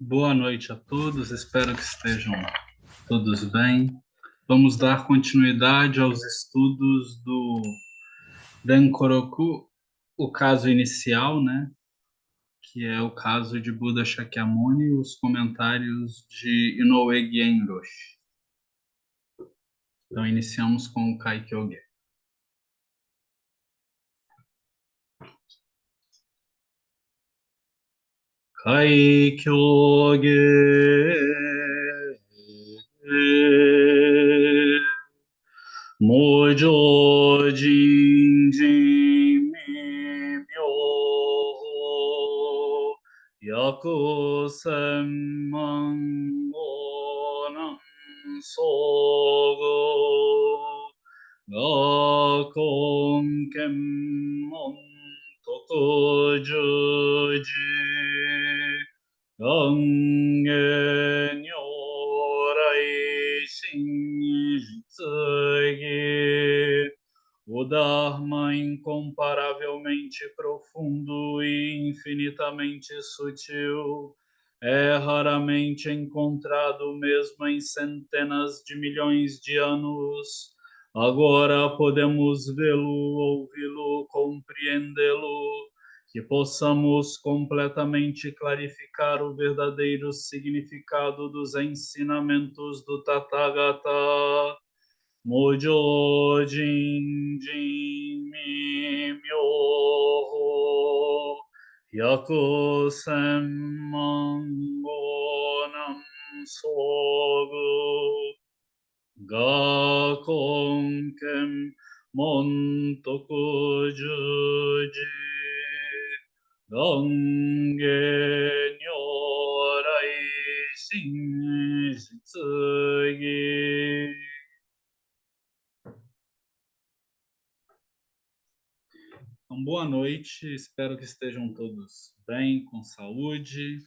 Boa noite a todos, espero que estejam todos bem. Vamos dar continuidade aos estudos do Dankoroku, o caso inicial, né? Que é o caso de Buda Shakyamuni e os comentários de Inoue Genroshi. Então, iniciamos com o Kaikyoge. Kaikyoge Mojo Jinjin Mimyo Yaku Senman Gonan Sogo Gakon Kenmon Tokujuji Gange Nyorai Shinjitsugi, o Dharma incomparavelmente profundo e infinitamente sutil é raramente encontrado mesmo em centenas de milhões de anos. Agora podemos vê-lo, ouvi-lo, compreendê-lo, que possamos completamente clarificar o verdadeiro significado dos ensinamentos do Tathagata. Mojo Jinjin Mi Myoho Hyaku Senman Gonam Sogu Gakon Ken Montoku Juji Gange Nyorai Shinjitsugi. Então, boa noite, espero que estejam todos bem, com saúde.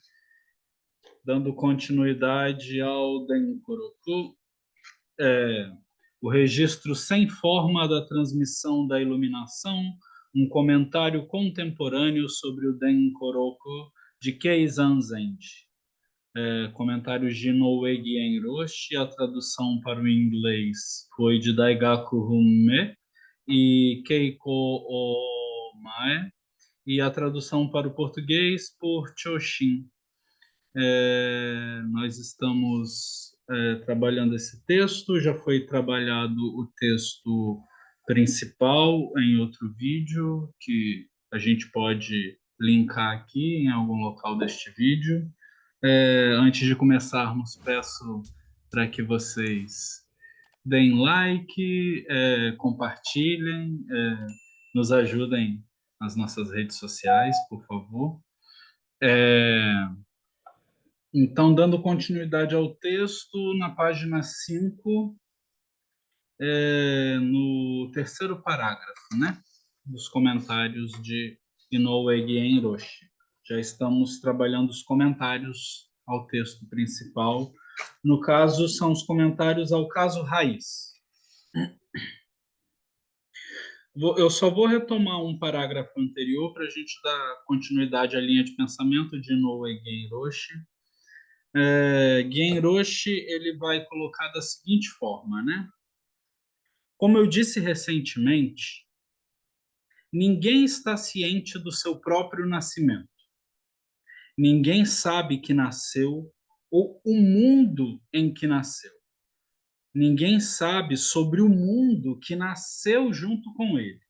Dando continuidade ao Denkoroku, o registro sem forma da transmissão da iluminação, um comentário contemporâneo sobre o Denkoroku de Keizan Zenji. Comentários de Inoue Genroshi, a tradução para o inglês foi de Daigaku Hume e Keiko Omae, e a tradução para o português por Choshin. Nós estamos trabalhando esse texto, já foi trabalhado o texto principal em outro vídeo, que a gente pode linkar aqui em algum local deste vídeo. Antes de começarmos, peço para que vocês deem like, compartilhem, nos ajudem nas nossas redes sociais, por favor. Então, dando continuidade ao texto, na página 5, no terceiro parágrafo, né, dos comentários de Inoue Genroshi. Já estamos trabalhando os comentários ao texto principal. No caso, são os comentários ao caso raiz. Eu só vou retomar um parágrafo anterior para a gente dar continuidade à linha de pensamento de Inoue Genroshi. Genroshi ele vai colocar da seguinte forma, né? Como eu disse recentemente, ninguém está ciente do seu próprio nascimento. Ninguém sabe que nasceu ou o mundo em que nasceu. Ninguém sabe sobre o mundo que nasceu junto com ele.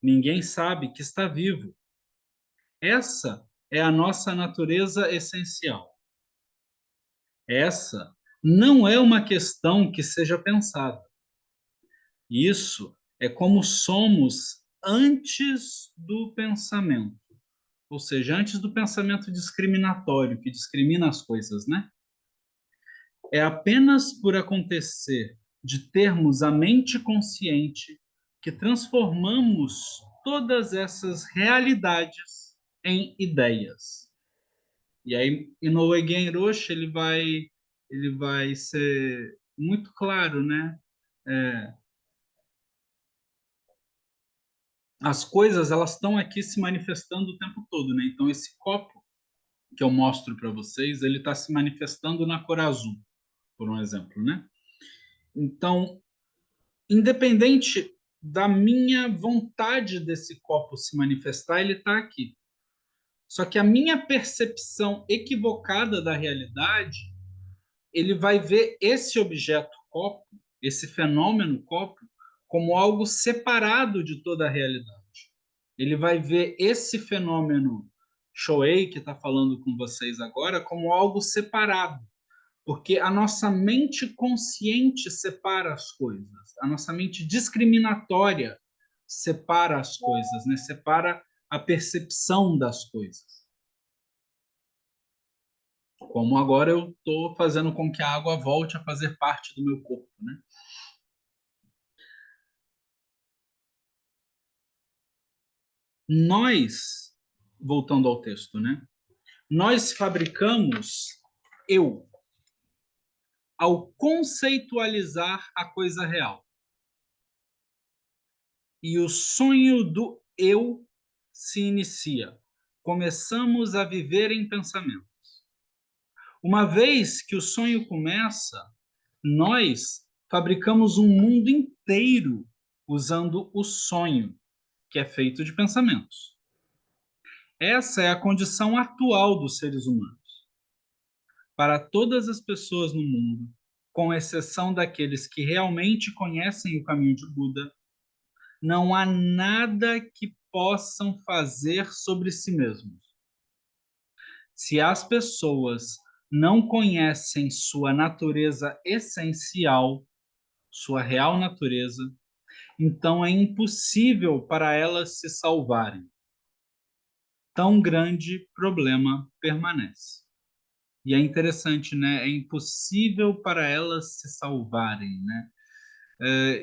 Ninguém sabe que está vivo. Essa é a nossa natureza essencial. Essa não é uma questão que seja pensada. Isso é como somos antes do pensamento. Ou seja, antes do pensamento discriminatório, que discrimina as coisas, né? É apenas por acontecer de termos a mente consciente que transformamos todas essas realidades em ideias. E aí, Inoue Genroshi, ele vai ser muito claro, né? É, as coisas, elas estão aqui se manifestando o tempo todo, né? Então, esse copo que eu mostro para vocês, ele está se manifestando na cor azul, por um exemplo, né? Então, independente da minha vontade desse copo se manifestar, ele está aqui. Só que a minha percepção equivocada da realidade, ele vai ver esse objeto copo, esse fenômeno copo, como algo separado de toda a realidade. Ele vai ver esse fenômeno Shoei, que está falando com vocês agora, como algo separado. Porque a nossa mente consciente separa as coisas, a nossa mente discriminatória separa as coisas, né? Separa a percepção das coisas. Como agora eu estou fazendo com que a água volte a fazer parte do meu corpo, né? Nós, voltando ao texto, né? Nós fabricamos eu ao conceitualizar a coisa real. E o sonho do eu se inicia. Começamos a viver em pensamento. Uma vez que o sonho começa, nós fabricamos um mundo inteiro usando o sonho, que é feito de pensamentos. Essa é a condição atual dos seres humanos. Para todas as pessoas no mundo, com exceção daqueles que realmente conhecem o caminho de Buda, não há nada que possam fazer sobre si mesmos. Se as pessoas não conhecem sua natureza essencial, sua real natureza, então é impossível para elas se salvarem. Tão grande problema permanece. E é interessante, né? É impossível para elas se salvarem, né?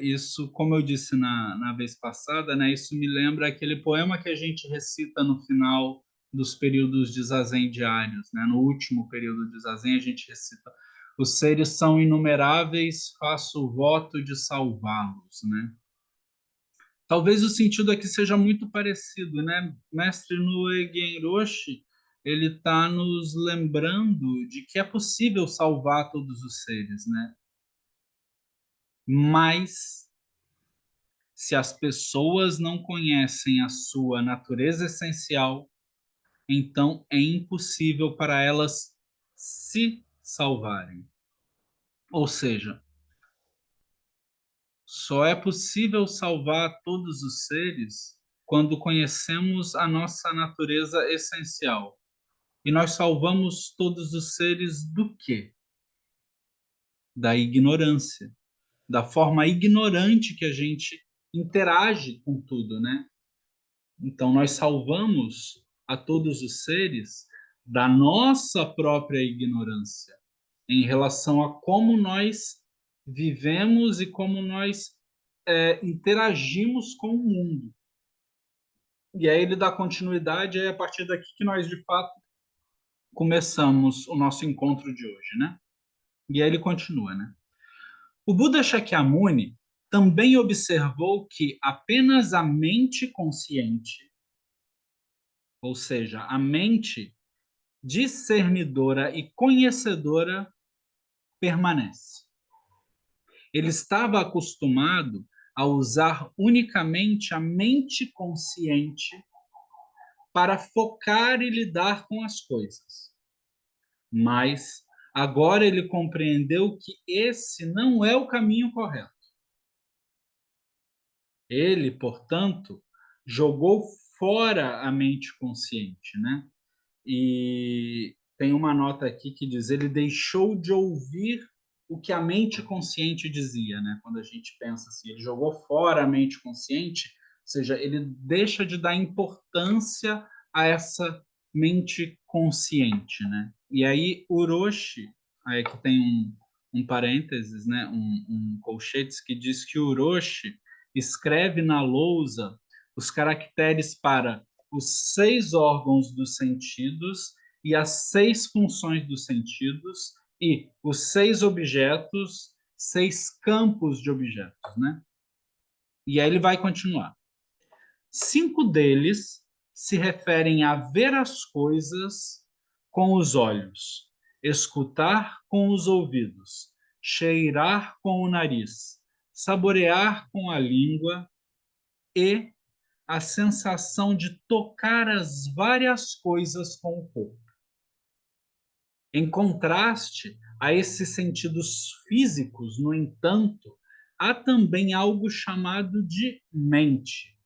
Isso, como eu disse na vez passada, né? Isso me lembra aquele poema que a gente recita no final dos períodos de zazen diários, né? No último período de zazen a gente recita: os seres são inumeráveis, faço o voto de salvá-los, né? Talvez o sentido aqui seja muito parecido, né? Mestre Noe Genroshi, ele está nos lembrando de que é possível salvar todos os seres, né? Mas se as pessoas não conhecem a sua natureza essencial, então é impossível para elas se salvarem. Ou seja, só é possível salvar todos os seres quando conhecemos a nossa natureza essencial. E nós salvamos todos os seres do quê? Da ignorância, da forma ignorante que a gente interage com tudo, né? Então nós salvamos a todos os seres da nossa própria ignorância em relação a como nós vivemos e como nós interagimos com o mundo. E aí ele dá continuidade, é a partir daqui que nós, de fato, começamos o nosso encontro de hoje, né? E aí ele continua, né? O Buda Shakyamuni também observou que apenas a mente consciente, ou seja, a mente discernidora e conhecedora, permanece. Ele estava acostumado a usar unicamente a mente consciente para focar e lidar com as coisas. Mas agora ele compreendeu que esse não é o caminho correto. Ele, portanto, jogou fora a mente consciente, né? E tem uma nota aqui que diz: ele deixou de ouvir o que a mente consciente dizia, né? Quando a gente pensa assim, ele jogou fora a mente consciente, ou seja, ele deixa de dar importância a essa mente consciente, né? E aí Uroshi, aí que tem um parênteses, né? Um colchetes que diz que Uroshi escreve na lousa os caracteres para os 6 órgãos dos sentidos e as 6 funções dos sentidos e os 6 objetos, 6 campos de objetos, né? E aí ele vai continuar. 5 deles se referem a ver as coisas com os olhos, escutar com os ouvidos, cheirar com o nariz, saborear com a língua e a sensação de tocar as várias coisas com o corpo. Em contraste a esses sentidos físicos, no entanto, há também algo chamado de mente.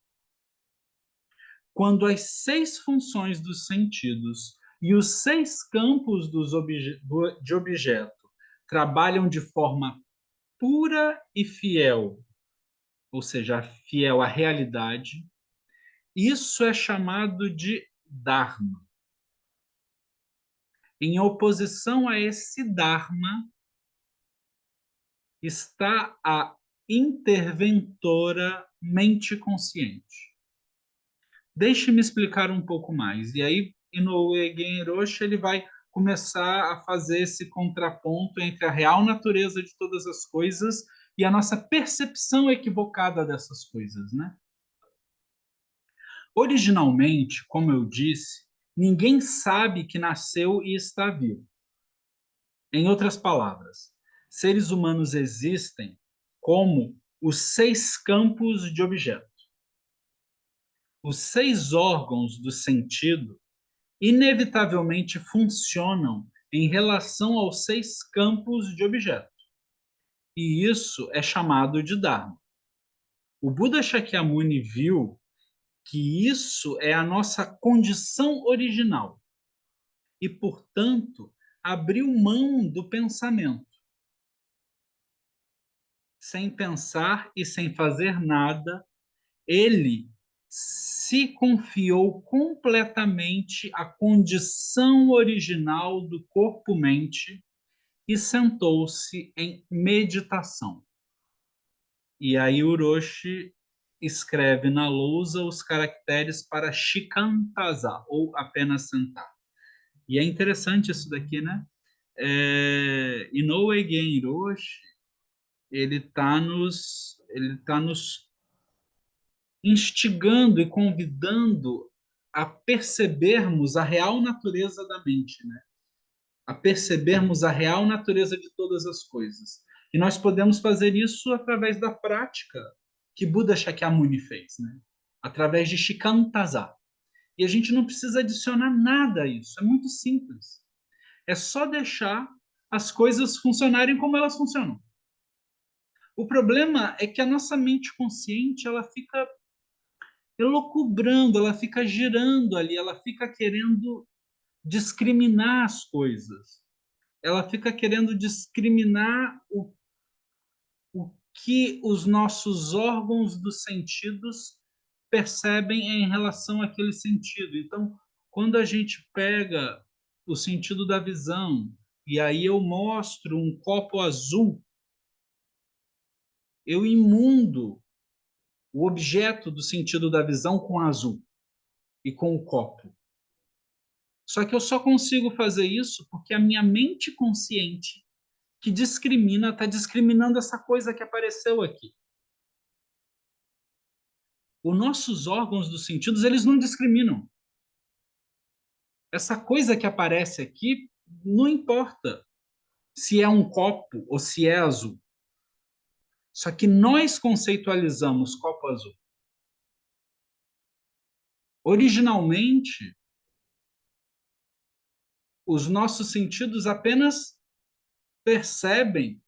Quando as 6 funções dos sentidos e os 6 campos de objeto trabalham de forma pura e fiel, ou seja, fiel à realidade, isso é chamado de Dharma. Em oposição a esse Dharma está a interventora mente consciente. Deixe-me explicar um pouco mais. E aí, Inoue Genroshi, ele vai começar a fazer esse contraponto entre a real natureza de todas as coisas e a nossa percepção equivocada dessas coisas, né? Originalmente, como eu disse, ninguém sabe que nasceu e está vivo. Em outras palavras, seres humanos existem como os 6 campos de objeto. Os 6 órgãos do sentido inevitavelmente funcionam em relação aos 6 campos de objeto. E isso é chamado de Dharma. O Buda Shakyamuni viu que isso é a nossa condição original e, portanto, abriu mão do pensamento. Sem pensar e sem fazer nada, ele se confiou completamente à condição original do corpo-mente e sentou-se em meditação. E aí Uroshi escreve na lousa os caracteres para Shikantaza, ou apenas sentar. E é interessante isso daqui, né? Inoue Genroshi, ele tá nos instigando e convidando a percebermos a real natureza da mente, né? A percebermos a real natureza de todas as coisas. E nós podemos fazer isso através da prática que Buda Shakyamuni fez, né? Através de Shikantaza. E a gente não precisa adicionar nada a isso, é muito simples. É só deixar as coisas funcionarem como elas funcionam. O problema é que a nossa mente consciente, ela fica elocubrando, ela fica girando ali, ela fica querendo discriminar as coisas. Ela fica querendo discriminar o que os nossos órgãos dos sentidos percebem em relação àquele sentido. Então, quando a gente pega o sentido da visão e aí eu mostro um copo azul, eu imundo o objeto do sentido da visão com azul e com o copo. Só que eu só consigo fazer isso porque a minha mente consciente que discrimina, está discriminando essa coisa que apareceu aqui. Os nossos órgãos dos sentidos, eles não discriminam. Essa coisa que aparece aqui, não importa se é um copo ou se é azul. Só que nós conceitualizamos copo azul. Originalmente, os nossos sentidos apenas percebem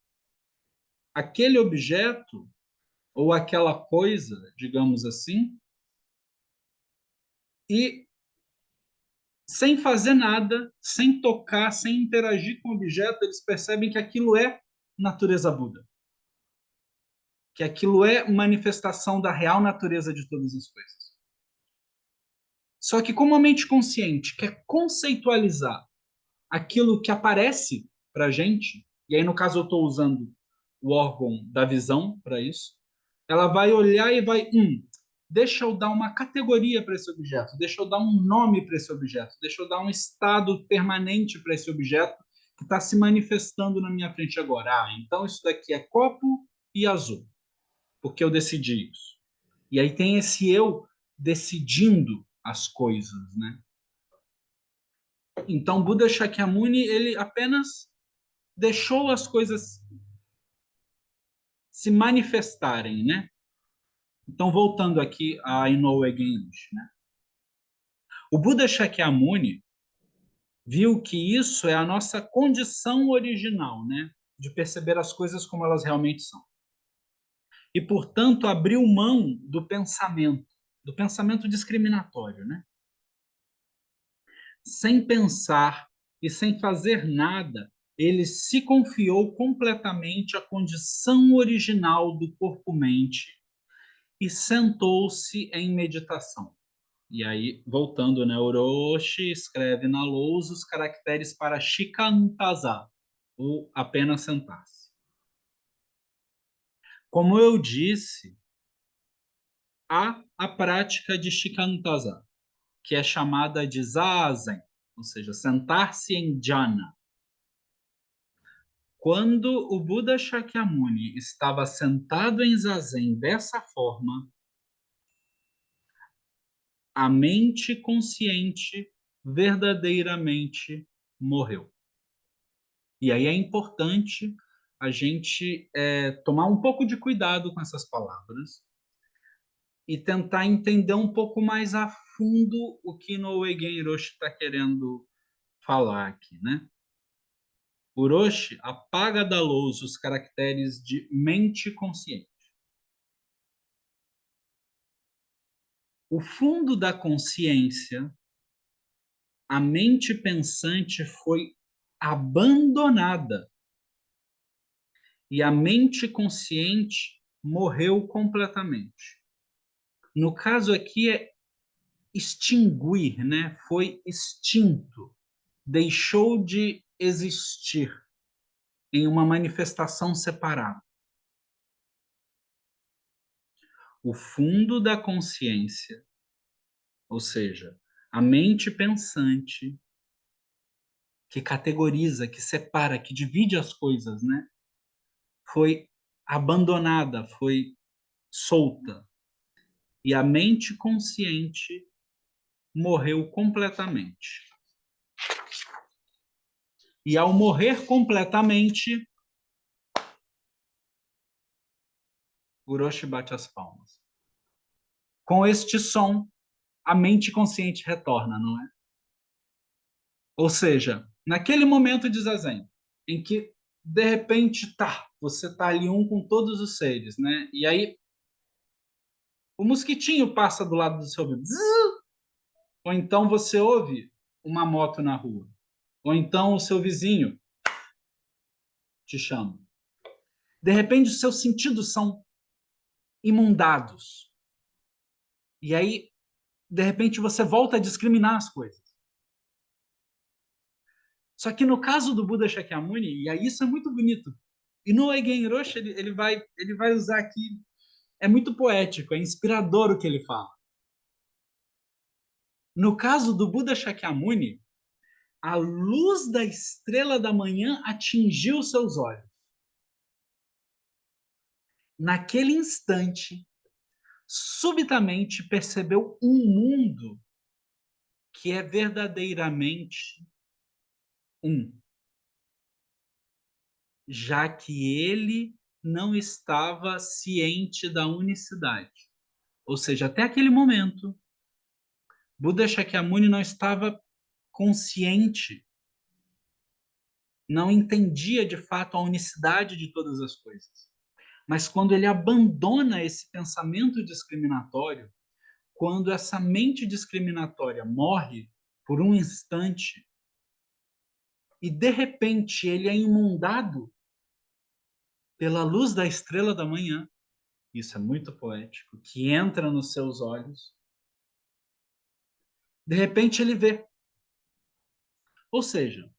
aquele objeto ou aquela coisa, digamos assim, e sem fazer nada, sem tocar, sem interagir com o objeto, eles percebem que aquilo é natureza Buda, que aquilo é manifestação da real natureza de todas as coisas. Só que como a mente consciente quer conceitualizar aquilo que aparece para a gente, e aí no caso eu estou usando o órgão da visão para isso, ela vai olhar e vai, deixa eu dar uma categoria para esse objeto, deixa eu dar um nome para esse objeto, deixa eu dar um estado permanente para esse objeto que está se manifestando na minha frente agora. Então isso daqui é copo e azul, porque eu decidi isso. E aí tem esse eu decidindo as coisas, né? Então, Buda Shakyamuni, ele apenas deixou as coisas se manifestarem, né? Então, voltando aqui a Inoue Genji, né? O Buda Shakyamuni viu que isso é a nossa condição original, né? De perceber as coisas como elas realmente são. E, portanto, abriu mão do pensamento discriminatório, né? Sem pensar e sem fazer nada, ele se confiou completamente à condição original do corpo-mente e sentou-se em meditação. E aí, voltando, né, Orochi escreve na lousa os caracteres para Shikantaza, ou apenas sentar-se. Como eu disse, há a prática de Shikantaza, que é chamada de Zazen, ou seja, sentar-se em jhana. Quando o Buda Shakyamuni estava sentado em Zazen dessa forma, a mente consciente verdadeiramente morreu. E aí é importante a gente tomar um pouco de cuidado com essas palavras e tentar entender um pouco mais a fundo o que Inoue Genroshi está querendo falar aqui, né? Orochi apaga da lousa os caracteres de mente consciente. O fundo da consciência, a mente pensante foi abandonada e a mente consciente morreu completamente. No caso aqui é extinguir, né? Foi extinto, deixou de existir em uma manifestação separada. O fundo da consciência, ou seja, a mente pensante que categoriza, que separa, que divide as coisas, né? Foi abandonada, foi solta. E a mente consciente morreu completamente. E ao morrer completamente, Orochi bate as palmas. Com este som, a mente consciente retorna, não é? Ou seja, naquele momento de zazen, em que de repente você tá ali um com todos os seres, né? E aí o mosquitinho passa do lado do seu ouvido. Ou então você ouve uma moto na rua. Ou então o seu vizinho te chama. De repente os seus sentidos são imundados. E aí, de repente, você volta a discriminar as coisas. Só que no caso do Buda Shakyamuni, e aí isso é muito bonito. E no Eigen Roshi ele vai usar aqui, é muito poético, é inspirador o que ele fala. No caso do Buda Shakyamuni, a luz da estrela da manhã atingiu seus olhos. Naquele instante, subitamente percebeu um mundo que é verdadeiramente um, já que ele não estava ciente da unicidade. Ou seja, até aquele momento, Buda Shakyamuni não estava consciente, não entendia de fato a unicidade de todas as coisas. Mas quando ele abandona esse pensamento discriminatório, quando essa mente discriminatória morre por um instante e de repente ele é inundado pela luz da estrela da manhã, isso é muito poético, que entra nos seus olhos, de repente ele vê. Ou seja,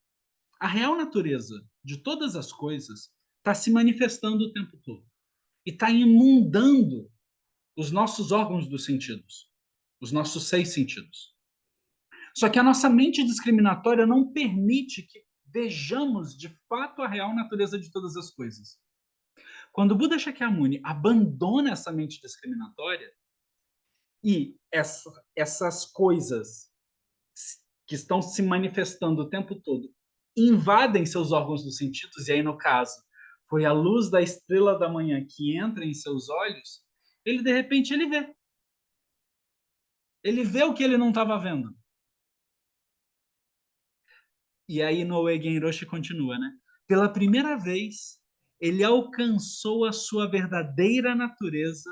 a real natureza de todas as coisas está se manifestando o tempo todo e está inundando os nossos órgãos dos sentidos, os nossos 6 sentidos. Só que a nossa mente discriminatória não permite que vejamos de fato a real natureza de todas as coisas. Quando Buda Shakyamuni abandona essa mente discriminatória e essas coisas que estão se manifestando o tempo todo, invadem seus órgãos dos sentidos, e aí, no caso, foi a luz da estrela da manhã que entra em seus olhos, ele, de repente, ele vê. Ele vê o que ele não estava vendo. E aí, Noe Genroshi continua, né? Pela primeira vez, ele alcançou a sua verdadeira natureza,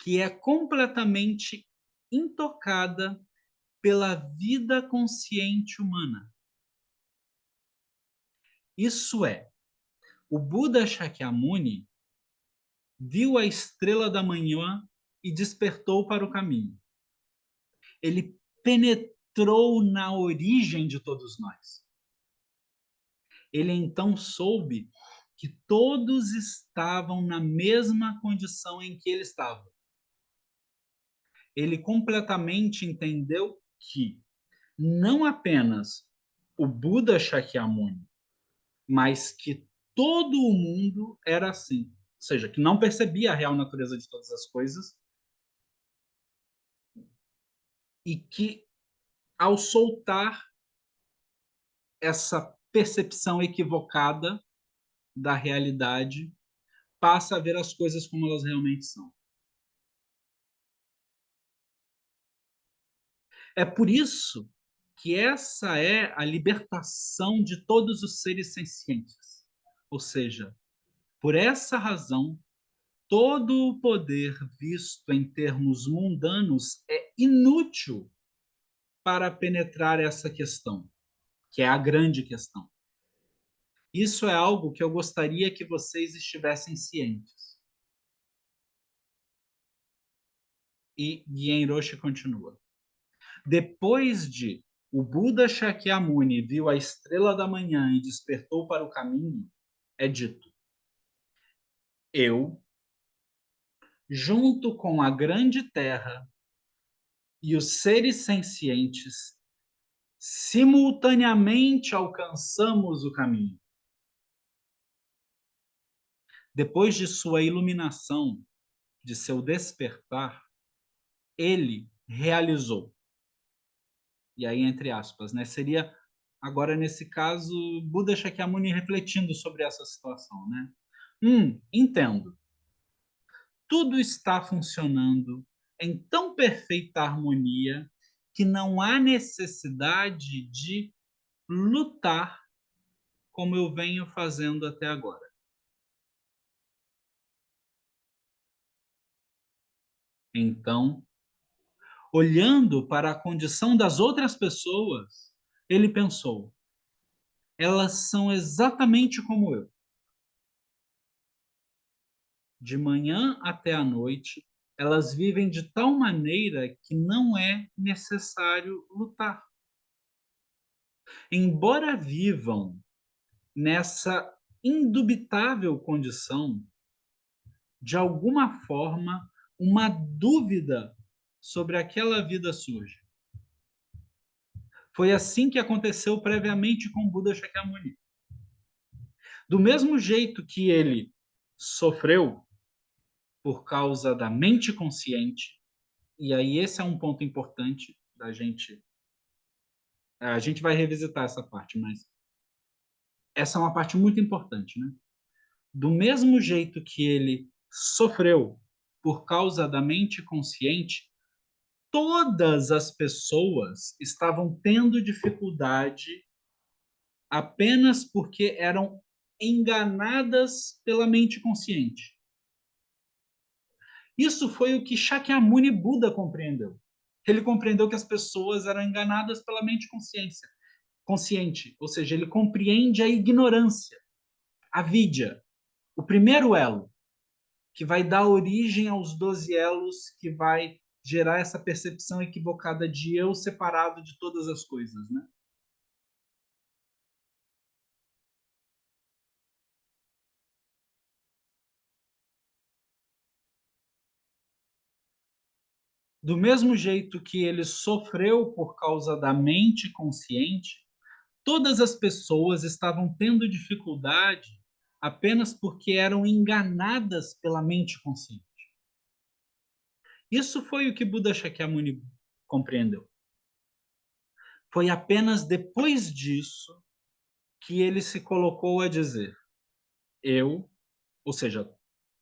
que é completamente intocada pela vida consciente humana. Isso é, o Buda Shakyamuni viu a estrela da manhã e despertou para o caminho. Ele penetrou na origem de todos nós. Ele então soube que todos estavam na mesma condição em que ele estava. Ele completamente entendeu que não apenas o Buda Shakyamuni, mas que todo o mundo era assim. Ou seja, que não percebia a real natureza de todas as coisas e que, ao soltar essa percepção equivocada da realidade, passa a ver as coisas como elas realmente são. É por isso que essa é a libertação de todos os seres sencientes. Ou seja, por essa razão, todo o poder visto em termos mundanos é inútil para penetrar essa questão, que é a grande questão. Isso é algo que eu gostaria que vocês estivessem cientes. E Genroshi continua. Depois de o Buda Shakyamuni viu a estrela da manhã e despertou para o caminho, é dito: eu, junto com a grande terra e os seres sencientes, simultaneamente alcançamos o caminho. Depois de sua iluminação, de seu despertar, ele realizou. E aí, entre aspas, né? Seria, agora nesse caso, Buda Shakyamuni refletindo sobre essa situação, né? Entendo. Tudo está funcionando em tão perfeita harmonia que não há necessidade de lutar como eu venho fazendo até agora. Então, olhando para a condição das outras pessoas, ele pensou: elas são exatamente como eu. De manhã até à noite, elas vivem de tal maneira que não é necessário lutar. Embora vivam nessa indubitável condição, de alguma forma, uma dúvida sobre aquela vida surge. Foi assim que aconteceu previamente com Buda Shakyamuni. Do mesmo jeito que ele sofreu por causa da mente consciente, e aí esse é um ponto importante da gente. A gente vai revisitar essa parte, mas essa é uma parte muito importante, né? Do mesmo jeito que ele sofreu por causa da mente consciente, todas as pessoas estavam tendo dificuldade apenas porque eram enganadas pela mente consciente. Isso foi o que Shakyamuni Buda compreendeu. Ele compreendeu que as pessoas eram enganadas pela mente consciente, ou seja, ele compreende a ignorância, a vidya, o primeiro elo, que vai dar origem aos 12 elos, que vai gerar essa percepção equivocada de eu separado de todas as coisas, né? Do mesmo jeito que ele sofreu por causa da mente consciente, todas as pessoas estavam tendo dificuldade apenas porque eram enganadas pela mente consciente. Isso foi o que Buda Shakyamuni compreendeu. Foi apenas depois disso que ele se colocou a dizer: eu, ou seja,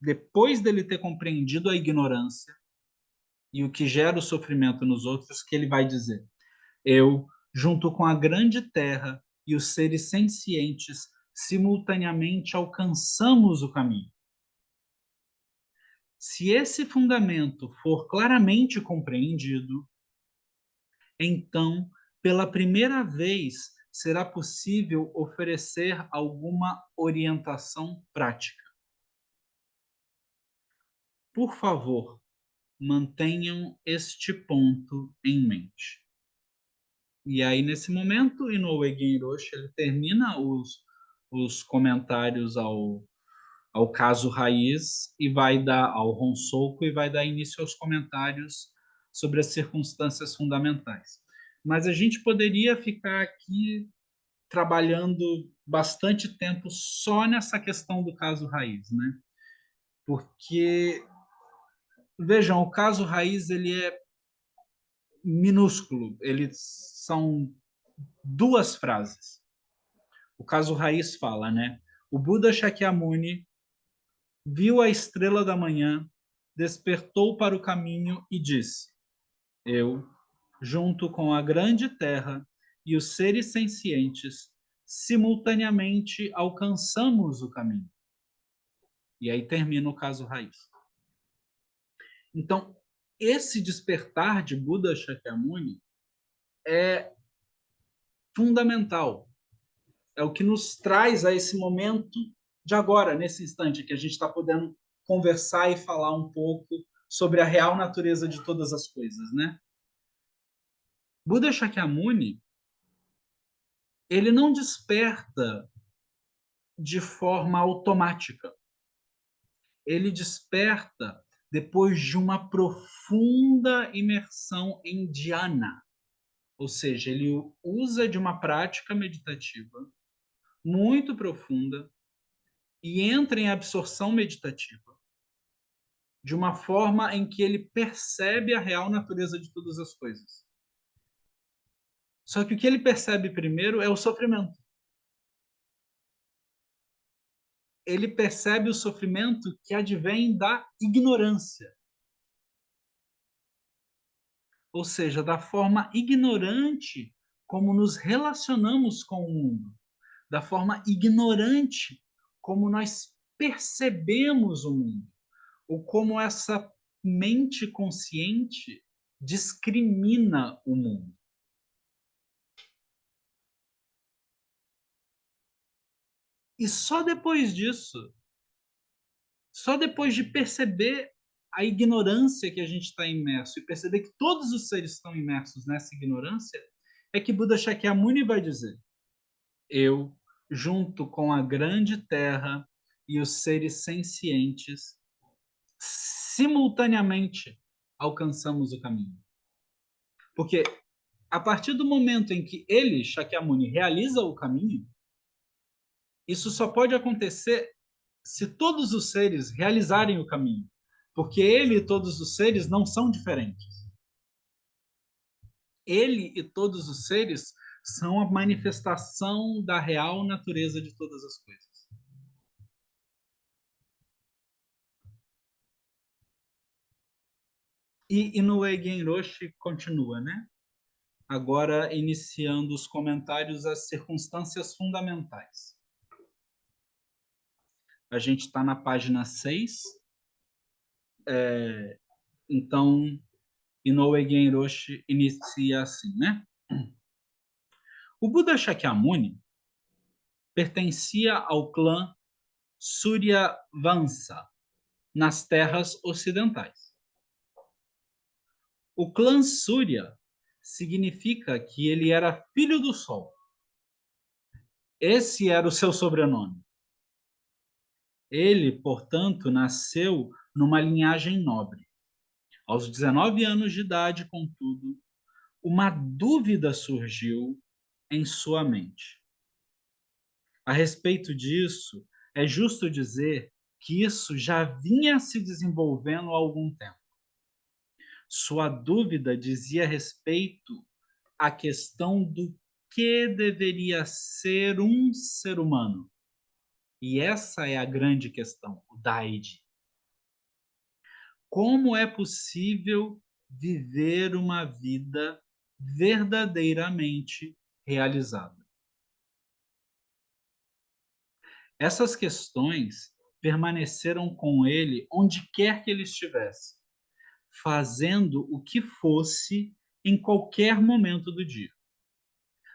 depois dele ter compreendido a ignorância e o que gera o sofrimento nos outros, que ele vai dizer: eu, junto com a grande terra e os seres sencientes, simultaneamente alcançamos o caminho. Se esse fundamento for claramente compreendido, então, pela primeira vez, será possível oferecer alguma orientação prática. Por favor, mantenham este ponto em mente. E aí, nesse momento, Inoue Genroshi, ele termina os comentários ao caso raiz e vai dar ao Honsoku e vai dar início aos comentários sobre as circunstâncias fundamentais. Mas a gente poderia ficar aqui trabalhando bastante tempo só nessa questão do caso raiz, né? Porque, vejam, o caso raiz ele é minúsculo, eles são duas frases. O caso raiz fala, né? O Buda Shakyamuni viu a estrela da manhã, despertou para o caminho e disse: eu, junto com a grande terra e os seres sencientes, simultaneamente alcançamos o caminho. E aí termina o caso raiz. Então, esse despertar de Buda Shakyamuni é fundamental. É o que nos traz a esse momento de agora, nesse instante, que a gente está podendo conversar e falar um pouco sobre a real natureza de todas as coisas, né? Buda Shakyamuni, ele não desperta de forma automática. Ele desperta depois de uma profunda imersão em dhyana, ou seja, ele usa de uma prática meditativa muito profunda e entra em absorção meditativa de uma forma em que ele percebe a real natureza de todas as coisas. Só que o que ele percebe primeiro é o sofrimento. Ele percebe o sofrimento que advém da ignorância. Ou seja, da forma ignorante como nos relacionamos com o mundo, da forma ignorante como nós percebemos o mundo, ou como essa mente consciente discrimina o mundo. E só depois disso, só depois de perceber a ignorância que a gente está imerso e perceber que todos os seres estão imersos nessa ignorância, é que Buda Shakyamuni vai dizer: eu, junto com a grande terra e os seres sencientes, simultaneamente alcançamos o caminho. Porque a partir do momento em que ele, Shakyamuni, realiza o caminho, isso só pode acontecer se todos os seres realizarem o caminho. Porque ele e todos os seres não são diferentes. Ele e todos os seres são a manifestação da real natureza de todas as coisas. E Inoue Genroshi continua, né? Agora iniciando os comentários às circunstâncias fundamentais. A gente está na página 6. Então, Inoue Genroshi inicia assim, né? O Buda Shakyamuni pertencia ao clã Suryavansa, nas terras ocidentais. O clã Surya significa que ele era filho do sol. Esse era o seu sobrenome. Ele, portanto, nasceu numa linhagem nobre. Aos 19 anos de idade, contudo, uma dúvida surgiu em sua mente. A respeito disso, é justo dizer que isso já vinha se desenvolvendo há algum tempo. Sua dúvida dizia respeito a questão do que deveria ser um ser humano. E essa é a grande questão, o Daide. Como é possível viver uma vida verdadeiramente realizada? Essas questões permaneceram com ele onde quer que ele estivesse, fazendo o que fosse em qualquer momento do dia.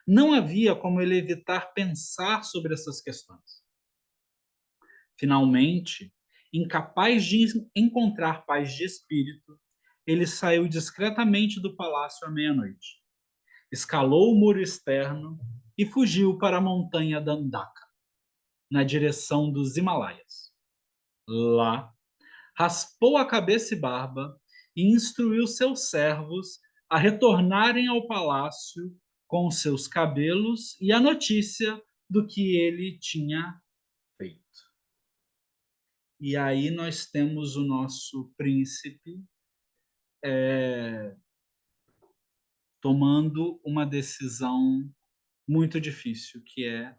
Não havia como ele evitar pensar sobre essas questões. Finalmente, incapaz de encontrar paz de espírito, ele saiu discretamente do palácio à meia-noite, escalou o muro externo e fugiu para a montanha Dandaka, na direção dos Himalaias. Lá, raspou a cabeça e barba e instruiu seus servos a retornarem ao palácio com seus cabelos e a notícia do que ele tinha feito. E aí nós temos o nosso príncipe tomando uma decisão muito difícil, que é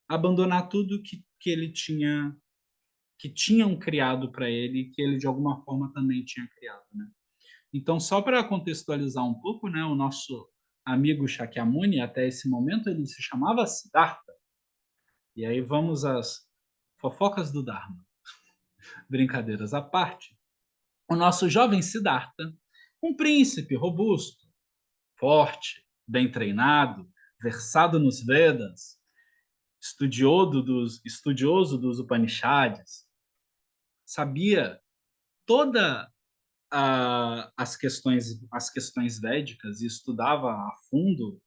abandonar tudo que ele tinha, que tinham criado para ele, que ele de alguma forma também tinha criado, né? Então, só para contextualizar um pouco, né, o nosso amigo Shakyamuni, até esse momento, ele se chamava Siddhartha. E aí vamos às fofocas do Dharma. Brincadeiras à parte. O nosso jovem Siddhartha, um príncipe robusto, forte, bem treinado, versado nos Vedas, estudioso dos Upanishads, sabia toda as questões védicas e estudava a fundo,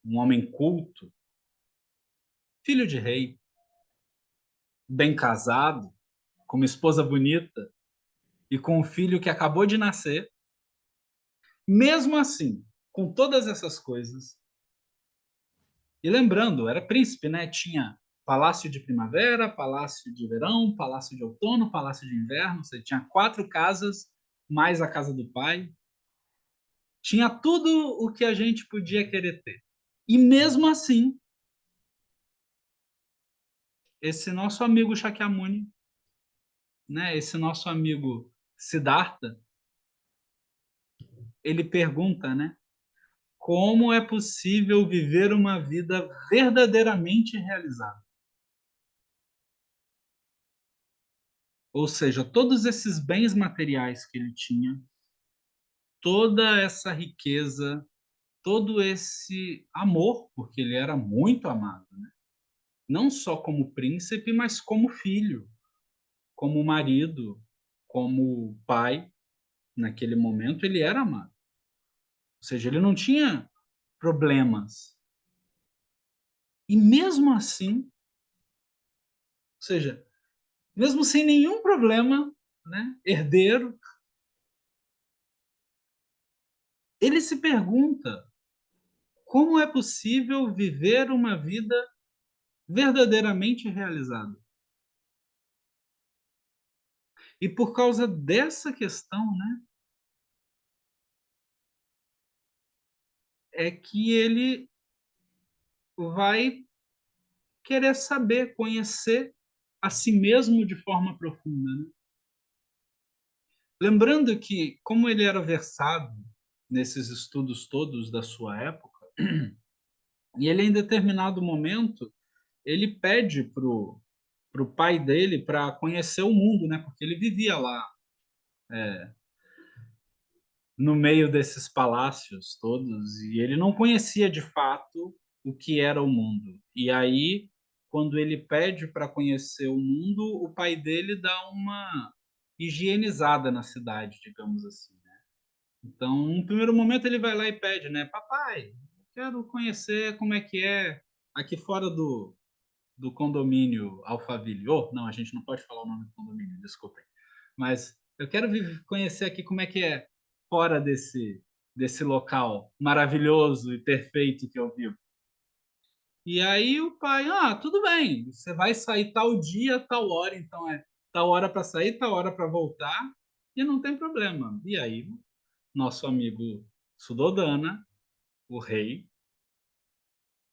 um homem culto, filho de rei, bem casado, com uma esposa bonita e com um filho que acabou de nascer. Mesmo assim, com todas essas coisas, e lembrando, era príncipe, né? Tinha palácio de primavera, palácio de verão, palácio de outono, palácio de inverno. Ou seja, tinha 4 casas, mais a casa do pai. Tinha tudo o que a gente podia querer ter. E mesmo assim, esse nosso amigo Shakyamuni, né? Esse nosso amigo Siddhartha, ele pergunta, né? Como é possível viver uma vida verdadeiramente realizada? Ou seja, todos esses bens materiais que ele tinha, toda essa riqueza, todo esse amor, porque ele era muito amado, né? Não só como príncipe, mas como filho, como marido, como pai. Naquele momento, ele era amado. Ou seja, ele não tinha problemas. E mesmo assim, ou seja, mesmo sem nenhum problema, né, herdeiro, ele se pergunta como é possível viver uma vida verdadeiramente realizada. E por causa dessa questão, né, é que ele vai querer saber, conhecer a si mesmo de forma profunda, né? Lembrando que, como ele era versado nesses estudos todos da sua época, e ele em determinado momento ele pede pro pai dele para conhecer o mundo, né? Porque ele vivia lá no meio desses palácios todos e ele não conhecia de fato o que era o mundo. E aí, quando ele pede para conhecer o mundo, o pai dele dá uma higienizada na cidade, digamos assim, né? Então, no primeiro momento ele vai lá e pede, né? Papai, quero conhecer como é que é aqui fora do condomínio Alphaville. Oh, não, a gente não pode falar o nome do condomínio, desculpem. Mas eu quero conhecer aqui como é que é fora desse local maravilhoso e perfeito que eu vivo. E aí o pai, tudo bem, você vai sair tal dia, tal hora, então é tal hora para sair, tal hora para voltar, e não tem problema. E aí, nosso amigo Sudodana o rei,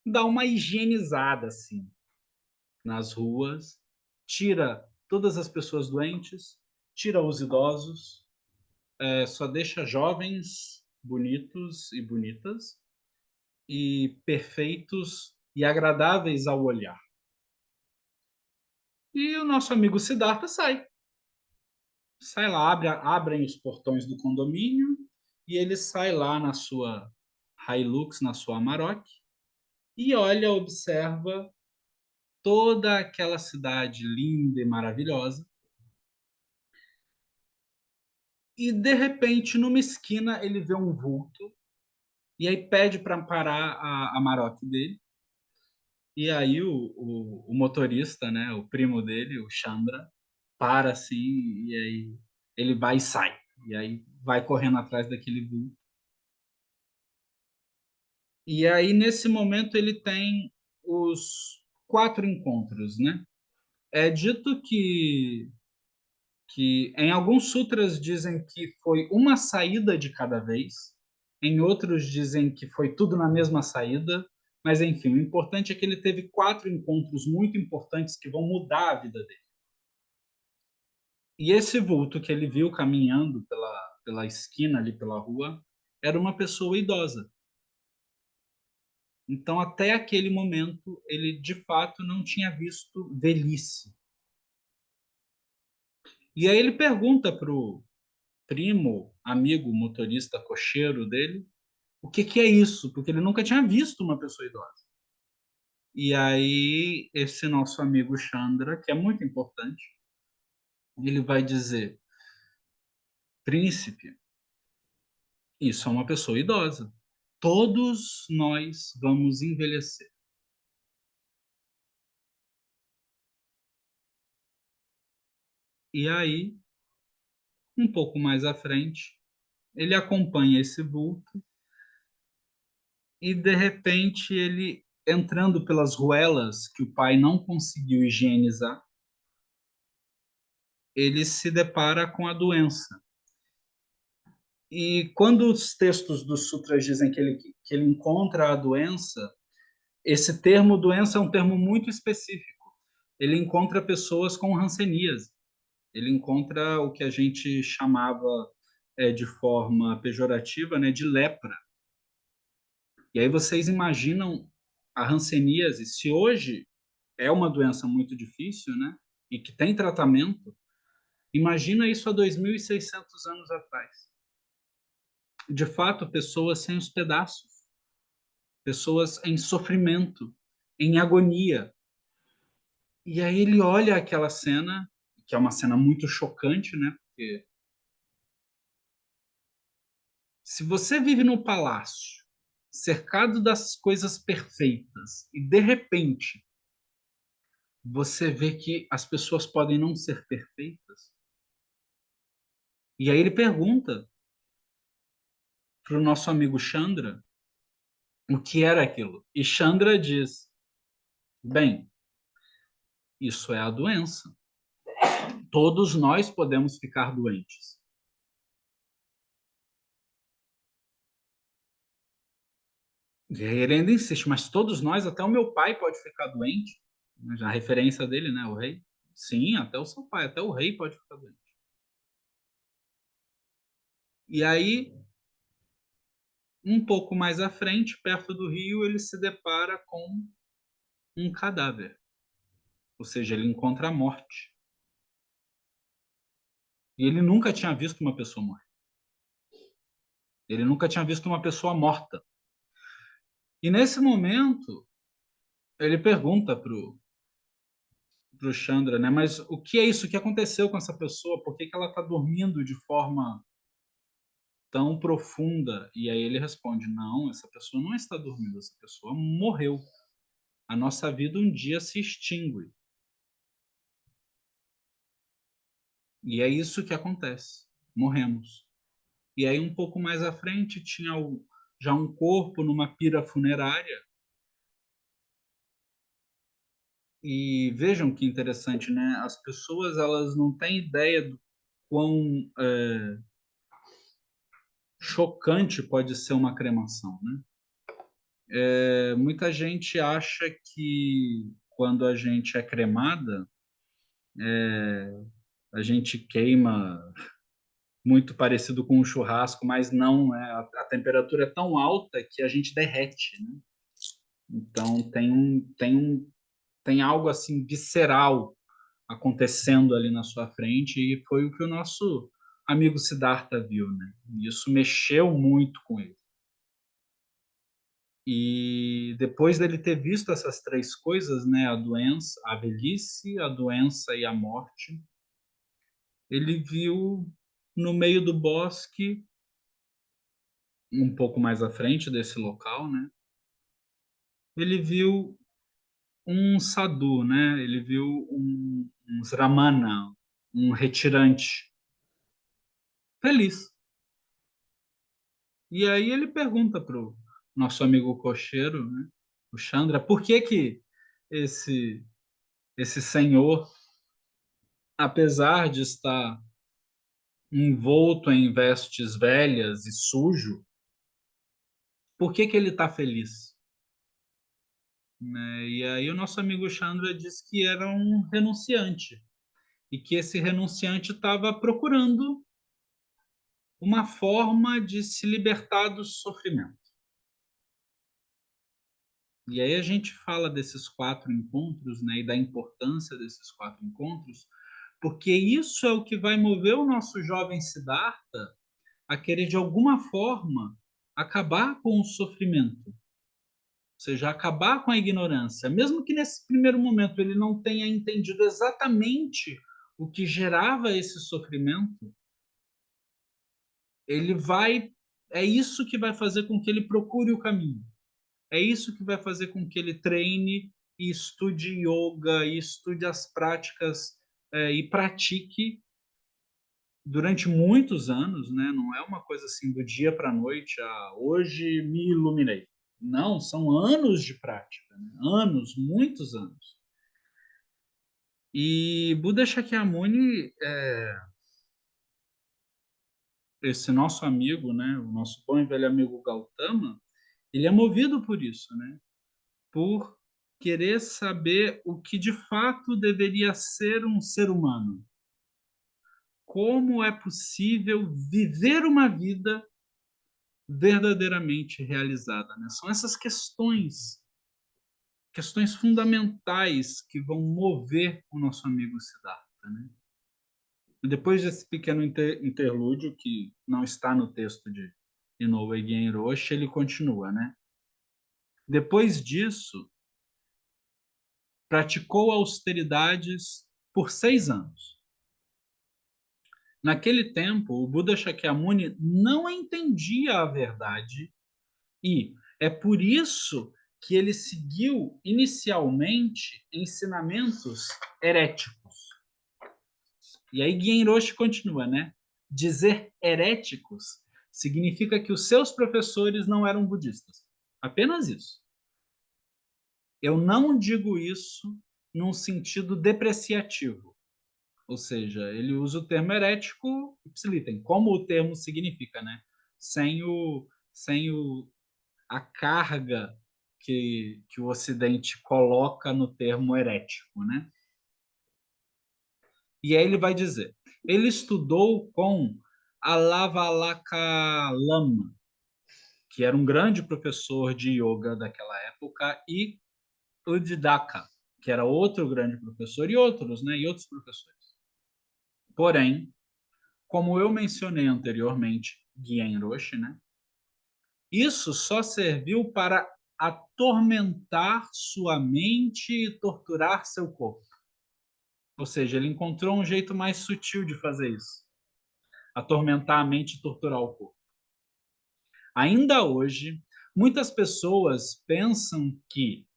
dá uma higienizada assim nas ruas, tira todas as pessoas doentes, tira os idosos, só deixa jovens bonitos e bonitas e perfeitos e agradáveis ao olhar. E o nosso amigo Siddhartha sai lá, abrem os portões do condomínio e ele sai lá na sua Hilux, na sua Amarok, e olha, observa toda aquela cidade linda e maravilhosa. E de repente, numa esquina, ele vê um vulto e aí pede para parar a Amarok dele. E aí o motorista, né, o primo dele, o Chandra, para assim e aí ele vai e sai. E aí vai correndo atrás daquele vulto. E aí, nesse momento, ele tem os quatro encontros, né? É dito que em alguns sutras dizem que foi uma saída de cada vez, em outros dizem que foi tudo na mesma saída, mas enfim, o importante é que ele teve quatro encontros muito importantes que vão mudar a vida dele. E esse vulto que ele viu caminhando pela esquina ali pela rua era uma pessoa idosa. Então, até aquele momento, ele de fato não tinha visto velhice. E aí ele pergunta pro primo, amigo, motorista cocheiro dele, o que que é isso? Porque ele nunca tinha visto uma pessoa idosa. E aí esse nosso amigo Chandra, que é muito importante, ele vai dizer: Príncipe, isso é uma pessoa idosa. Todos nós vamos envelhecer. E aí, um pouco mais à frente, ele acompanha esse vulto e de repente ele entrando pelas ruelas que o pai não conseguiu higienizar, ele se depara com a doença. E quando os textos dos sutras dizem que ele encontra a doença, esse termo doença é um termo muito específico. Ele encontra pessoas com hanseníase. Ele encontra o que a gente chamava de forma pejorativa, né, de lepra. E aí vocês imaginam a hanseníase, se hoje é uma doença muito difícil, né, e que tem tratamento, imagina isso há 2.600 anos atrás. De fato, pessoas sem os pedaços, pessoas em sofrimento, em agonia. E aí ele olha aquela cena, que é uma cena muito chocante, né? Porque se você vive no palácio, cercado das coisas perfeitas, e de repente você vê que as pessoas podem não ser perfeitas, e aí ele pergunta para o nosso amigo Chandra o que era aquilo. E Chandra diz: bem, isso é a doença. Todos nós podemos ficar doentes. E aí ele ainda insiste, mas todos nós, até o meu pai pode ficar doente. A referência dele, né, o rei. Sim, até o seu pai, até o rei pode ficar doente. E aí, um pouco mais à frente, perto do rio, ele se depara com um cadáver. Ou seja, ele encontra a morte. E ele nunca tinha visto uma pessoa morta. Ele nunca tinha visto uma pessoa morta. E nesse momento, ele pergunta pro Chandra, né? Mas o que é isso? O que aconteceu com essa pessoa? Por que que ela está dormindo de forma tão profunda? E aí ele responde: não, essa pessoa não está dormindo, essa pessoa morreu. A nossa vida um dia se extingue. E é isso que acontece. Morremos. E aí um pouco mais à frente tinha já um corpo numa pira funerária. E vejam que interessante, né? As pessoas elas não têm ideia do quão chocante pode ser uma cremação, né? Muita gente acha que quando a gente é cremada, a gente queima muito parecido com um churrasco, mas não, né? A temperatura é tão alta que a gente derrete, né? Então tem algo assim visceral acontecendo ali na sua frente e foi o que o nosso amigo Siddhartha viu, né? E isso mexeu muito com ele. E depois dele ter visto essas três coisas, né, a doença, a velhice, a doença e a morte, ele viu no meio do bosque, um pouco mais à frente desse local, né, ele viu um sadhu, né, ele viu um sramana, um retirante, feliz. E aí ele pergunta pro nosso amigo cocheiro, né, o Chandra, por que que esse esse senhor, apesar de estar envolto em vestes velhas e sujo, por que que ele está feliz? Né? E aí o nosso amigo Chandra diz que era um renunciante e que esse renunciante estava procurando uma forma de se libertar do sofrimento. E aí a gente fala desses quatro encontros, né, e da importância desses quatro encontros, porque isso é o que vai mover o nosso jovem Siddhartha a querer de alguma forma acabar com o sofrimento, seja, acabar com a ignorância, mesmo que nesse primeiro momento ele não tenha entendido exatamente o que gerava esse sofrimento, ele vai é isso que vai fazer com que ele procure o caminho. É isso que vai fazer com que ele treine e estude yoga e estude as práticas e pratique durante muitos anos, né? Não é uma coisa assim do dia para a noite, hoje me iluminei. Não, são anos de prática, né? Anos, muitos anos. E Buda Shakyamuni, esse nosso amigo, né, o nosso bom e velho amigo Gautama, ele é movido por isso, né? Por querer saber o que de fato deveria ser um ser humano. Como é possível viver uma vida verdadeiramente realizada, né? São essas questões fundamentais que vão mover o nosso amigo Siddhartha, né? Depois desse pequeno interlúdio, que não está no texto de Inoue Genroshi, ele continua, né? Depois disso, praticou austeridades por 6 anos. Naquele tempo, o Buda Shakyamuni não entendia a verdade e é por isso que ele seguiu inicialmente ensinamentos heréticos. E aí Genroshi continua, né? Dizer heréticos significa que os seus professores não eram budistas. Apenas isso. Eu não digo isso num sentido depreciativo. Ou seja, ele usa o termo herético ipsilítem, como o termo significa, né? Sem a carga que o Ocidente coloca no termo herético, né? E aí ele vai dizer: ele estudou com Alavalaka-lama, que era um grande professor de yoga daquela época, e Uddaka, que era outro grande professor, e outros, né? E outros professores. Porém, como eu mencionei anteriormente, Genroshi, né? Isso só serviu para atormentar sua mente e torturar seu corpo. Ou seja, ele encontrou um jeito mais sutil de fazer isso. Atormentar a mente e torturar o corpo. Ainda hoje, muitas pessoas pensam que,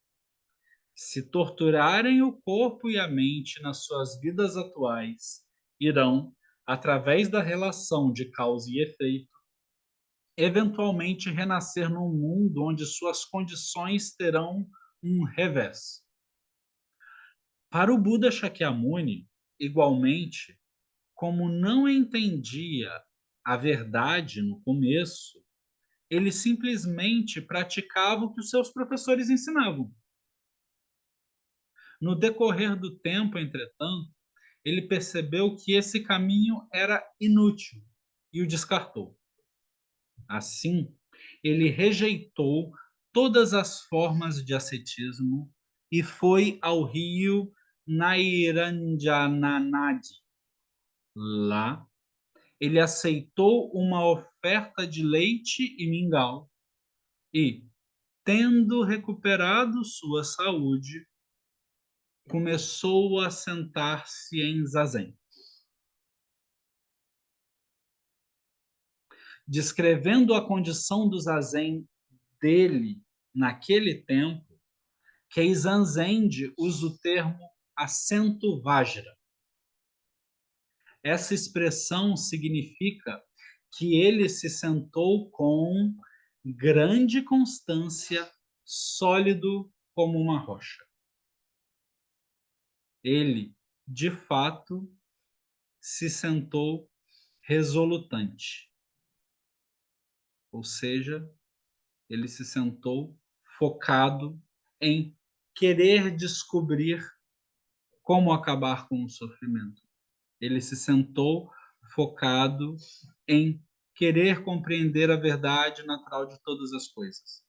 se torturarem o corpo e a mente nas suas vidas atuais, irão, através da relação de causa e efeito, eventualmente renascer num mundo onde suas condições terão um revés. Para o Buda Shakyamuni, igualmente, como não entendia a verdade no começo, ele simplesmente praticava o que os seus professores ensinavam. No decorrer do tempo, entretanto, ele percebeu que esse caminho era inútil e o descartou. Assim, ele rejeitou todas as formas de ascetismo e foi ao rio Nairanjananadi. Lá, ele aceitou uma oferta de leite e mingau e, tendo recuperado sua saúde, começou a sentar-se em zazen. Descrevendo a condição do zazen dele naquele tempo, Keizan Zend usa o termo assento Vajra. Essa expressão significa que ele se sentou com grande constância, sólido como uma rocha. Ele, de fato, se sentou resolutante, ou seja, ele se sentou focado em querer descobrir como acabar com o sofrimento. Ele se sentou focado em querer compreender a verdade natural de todas as coisas.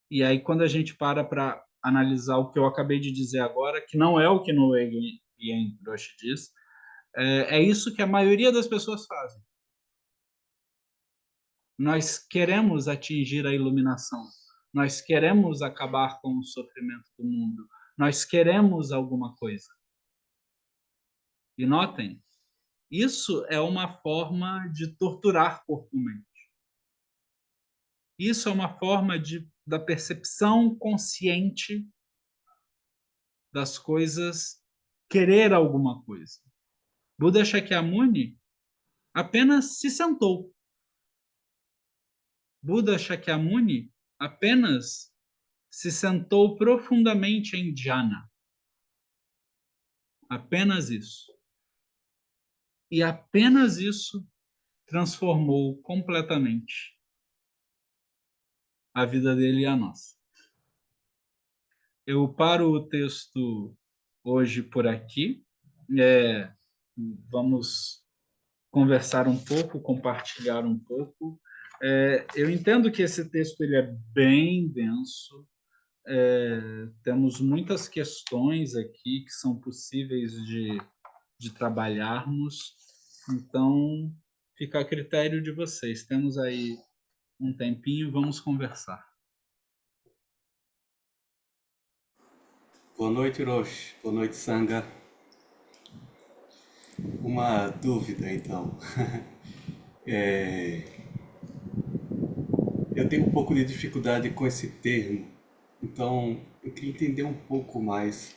E aí, quando a gente para analisar o que eu acabei de dizer agora, que não é o que Noé Yen Roshi diz, é isso que a maioria das pessoas fazem. Nós queremos atingir a iluminação, nós queremos acabar com o sofrimento do mundo, nós queremos alguma coisa. E notem, isso é uma forma de torturar corpo e mente. Isso é uma forma da percepção consciente das coisas, querer alguma coisa. Buda Shakyamuni apenas se sentou. Buda Shakyamuni apenas se sentou profundamente em dhyana. Apenas isso. E apenas isso transformou completamente a vida dele e a nossa. Eu paro o texto hoje por aqui. Vamos conversar um pouco, compartilhar um pouco. Eu entendo que esse texto ele é bem denso. Temos muitas questões aqui que são possíveis de trabalharmos. Então, fica a critério de vocês. Temos aí um tempinho, vamos conversar. Boa noite, Hiroshi. Boa noite, Sangha. Uma dúvida, então. Eu tenho um pouco de dificuldade com esse termo, então eu queria entender um pouco mais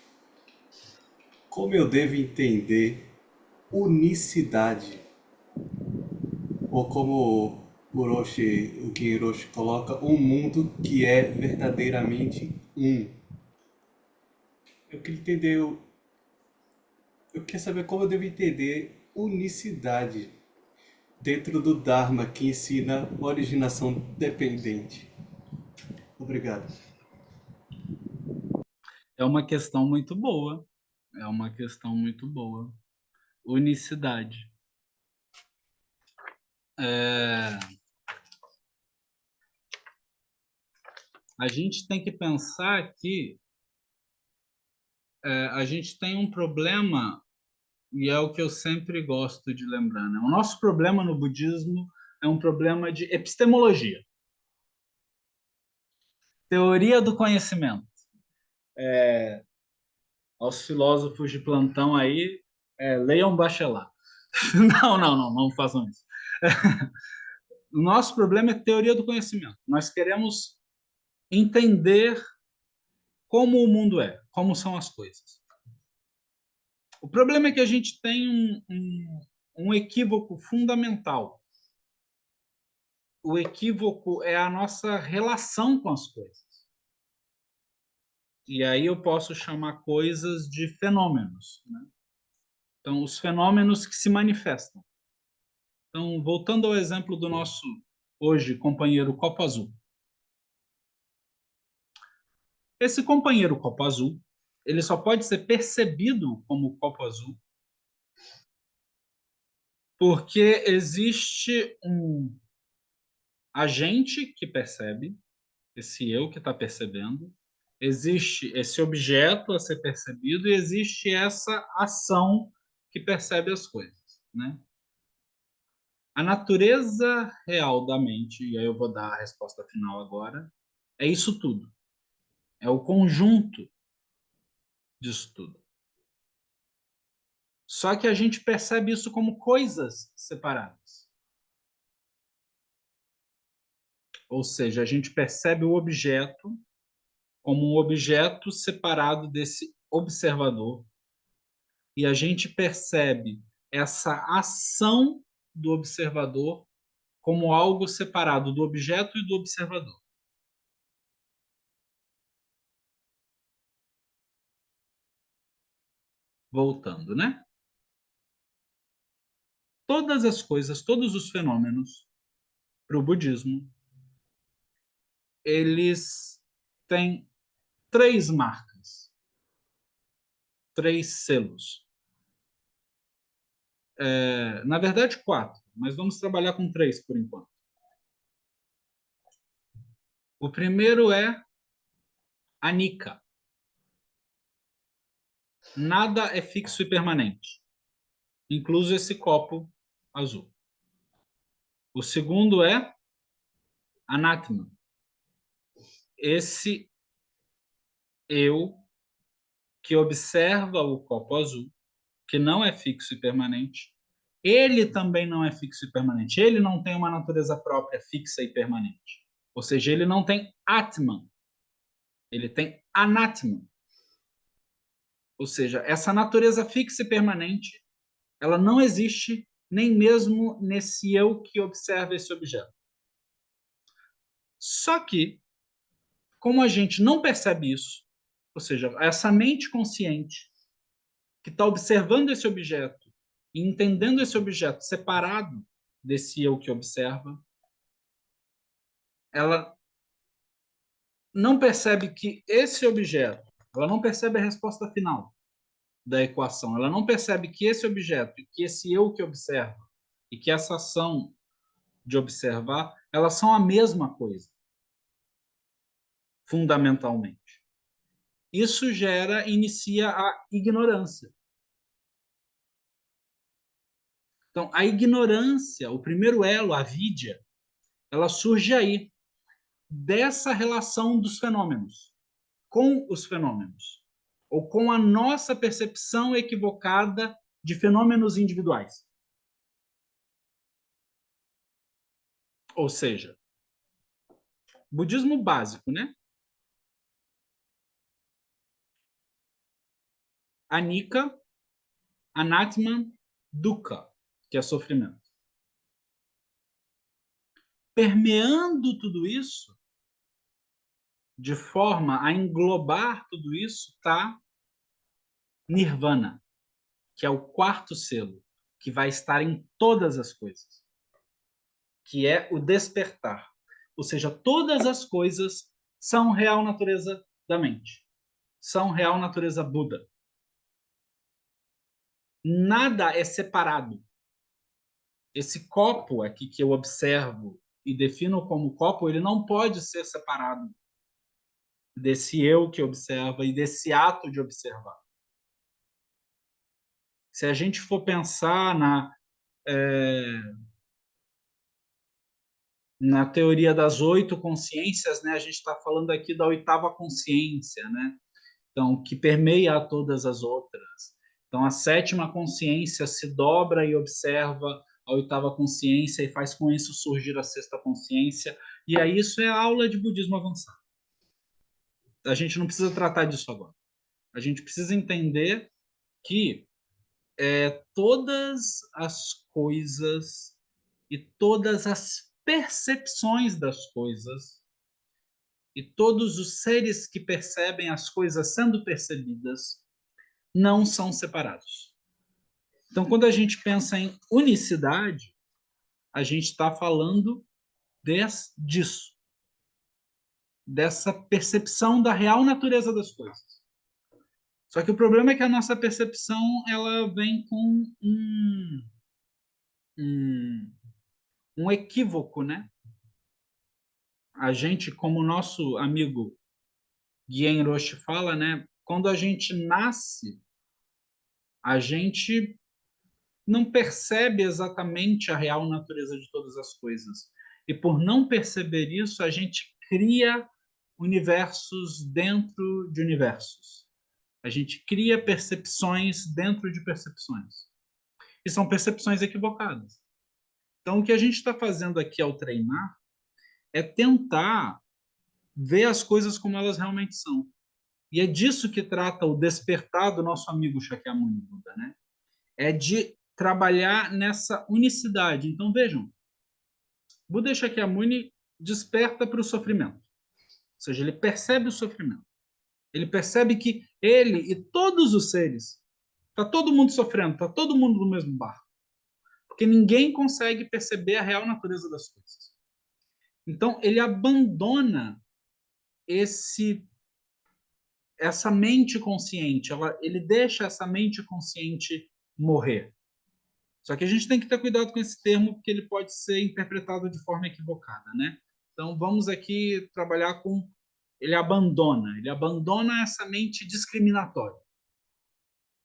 como eu devo entender unicidade, ou como o que Hiroshi coloca, um mundo que é verdadeiramente um. Eu queria entender, eu queria saber como eu devo entender unicidade dentro do Dharma que ensina originação dependente. Obrigado. É uma questão muito boa. É uma questão muito boa. Unicidade. É, a gente tem que pensar que a gente tem um problema, e é o que eu sempre gosto de lembrar, né? O nosso problema no budismo é um problema de epistemologia, teoria do conhecimento. Aos filósofos de plantão aí, leiam Bachelard. Não façam isso. O nosso problema é teoria do conhecimento. Nós queremos entender como o mundo é, como são as coisas. O problema é que a gente tem um equívoco fundamental. O equívoco é a nossa relação com as coisas. E aí eu posso chamar coisas de fenômenos, né? Então, os fenômenos que se manifestam. Então, voltando ao exemplo do nosso hoje companheiro copo azul. Esse companheiro copo azul, ele só pode ser percebido como copo azul porque existe um agente que percebe, esse eu que está percebendo, existe esse objeto a ser percebido e existe essa ação que percebe as coisas, né? A natureza real da mente, e aí eu vou dar a resposta final agora, é isso tudo. É o conjunto disso tudo. Só que a gente percebe isso como coisas separadas. Ou seja, a gente percebe o objeto como um objeto separado desse observador e a gente percebe essa ação do observador como algo separado do objeto e do observador. Voltando, né? Todas as coisas, todos os fenômenos, para o budismo, eles têm três marcas, três selos. Na verdade, quatro, mas vamos trabalhar com três por enquanto. O primeiro é anicca. Nada é fixo e permanente, incluso esse copo azul. O segundo é anatma. Esse eu que observa o copo azul, que não é fixo e permanente, ele também não é fixo e permanente. Ele não tem uma natureza própria fixa e permanente. Ou seja, ele não tem atman. Ele tem anatman. Ou seja, essa natureza fixa e permanente, ela não existe nem mesmo nesse eu que observa esse objeto. Só que, como a gente não percebe isso, ou seja, essa mente consciente que está observando esse objeto e entendendo esse objeto separado desse eu que observa, ela não percebe que esse objeto, ela não percebe a resposta final da equação, ela não percebe que esse objeto, que esse eu que observa e que essa ação de observar, elas são a mesma coisa, fundamentalmente. Isso inicia a ignorância. Então, a ignorância, o primeiro elo, a vidya, ela surge aí, dessa relação dos fenômenos, com os fenômenos, ou com a nossa percepção equivocada de fenômenos individuais. Ou seja, budismo básico, né? Anicca, anatman, dukkha, que é sofrimento. Permeando tudo isso, de forma a englobar tudo isso, está nirvana, que é o quarto selo, que vai estar em todas as coisas, que é o despertar. Ou seja, todas as coisas são real natureza da mente, são real natureza Buda. Nada é separado. Esse copo aqui que eu observo e defino como copo, ele não pode ser separado desse eu que observa e desse ato de observar. Se a gente for pensar na teoria das oito consciências, né, a gente está falando aqui da oitava consciência, né? Então, que permeia a todas as outras. Então, a sétima consciência se dobra e observa a oitava consciência e faz com isso surgir a sexta consciência. E aí isso é a aula de budismo avançado. A gente não precisa tratar disso agora. A gente precisa entender que todas as coisas e todas as percepções das coisas e todos os seres que percebem as coisas sendo percebidas não são separados. Então, quando a gente pensa em unicidade, a gente está falando disso, dessa percepção da real natureza das coisas. Só que o problema é que a nossa percepção ela vem com um, um equívoco, né? A gente, como o nosso amigo Guien Roche fala, né? Quando a gente nasce, a gente não percebe exatamente a real natureza de todas as coisas. E por não perceber isso, a gente cria universos dentro de universos. A gente cria percepções dentro de percepções. E são percepções equivocadas. Então, o que a gente está fazendo aqui ao treinar é tentar ver as coisas como elas realmente são. E é disso que trata o despertar do nosso amigo Shakyamuni Buda, né? É de trabalhar nessa unicidade. Então, vejam, Buda Shakyamuni desperta para o sofrimento. Ou seja, ele percebe o sofrimento. Ele percebe que ele e todos os seres, está todo mundo sofrendo, está todo mundo no mesmo barco. Porque ninguém consegue perceber a real natureza das coisas. Então, ele abandona essa mente consciente, ele deixa essa mente consciente morrer. Só que a gente tem que ter cuidado com esse termo, porque ele pode ser interpretado de forma equivocada, né? Então, vamos aqui trabalhar com ele abandona essa mente discriminatória.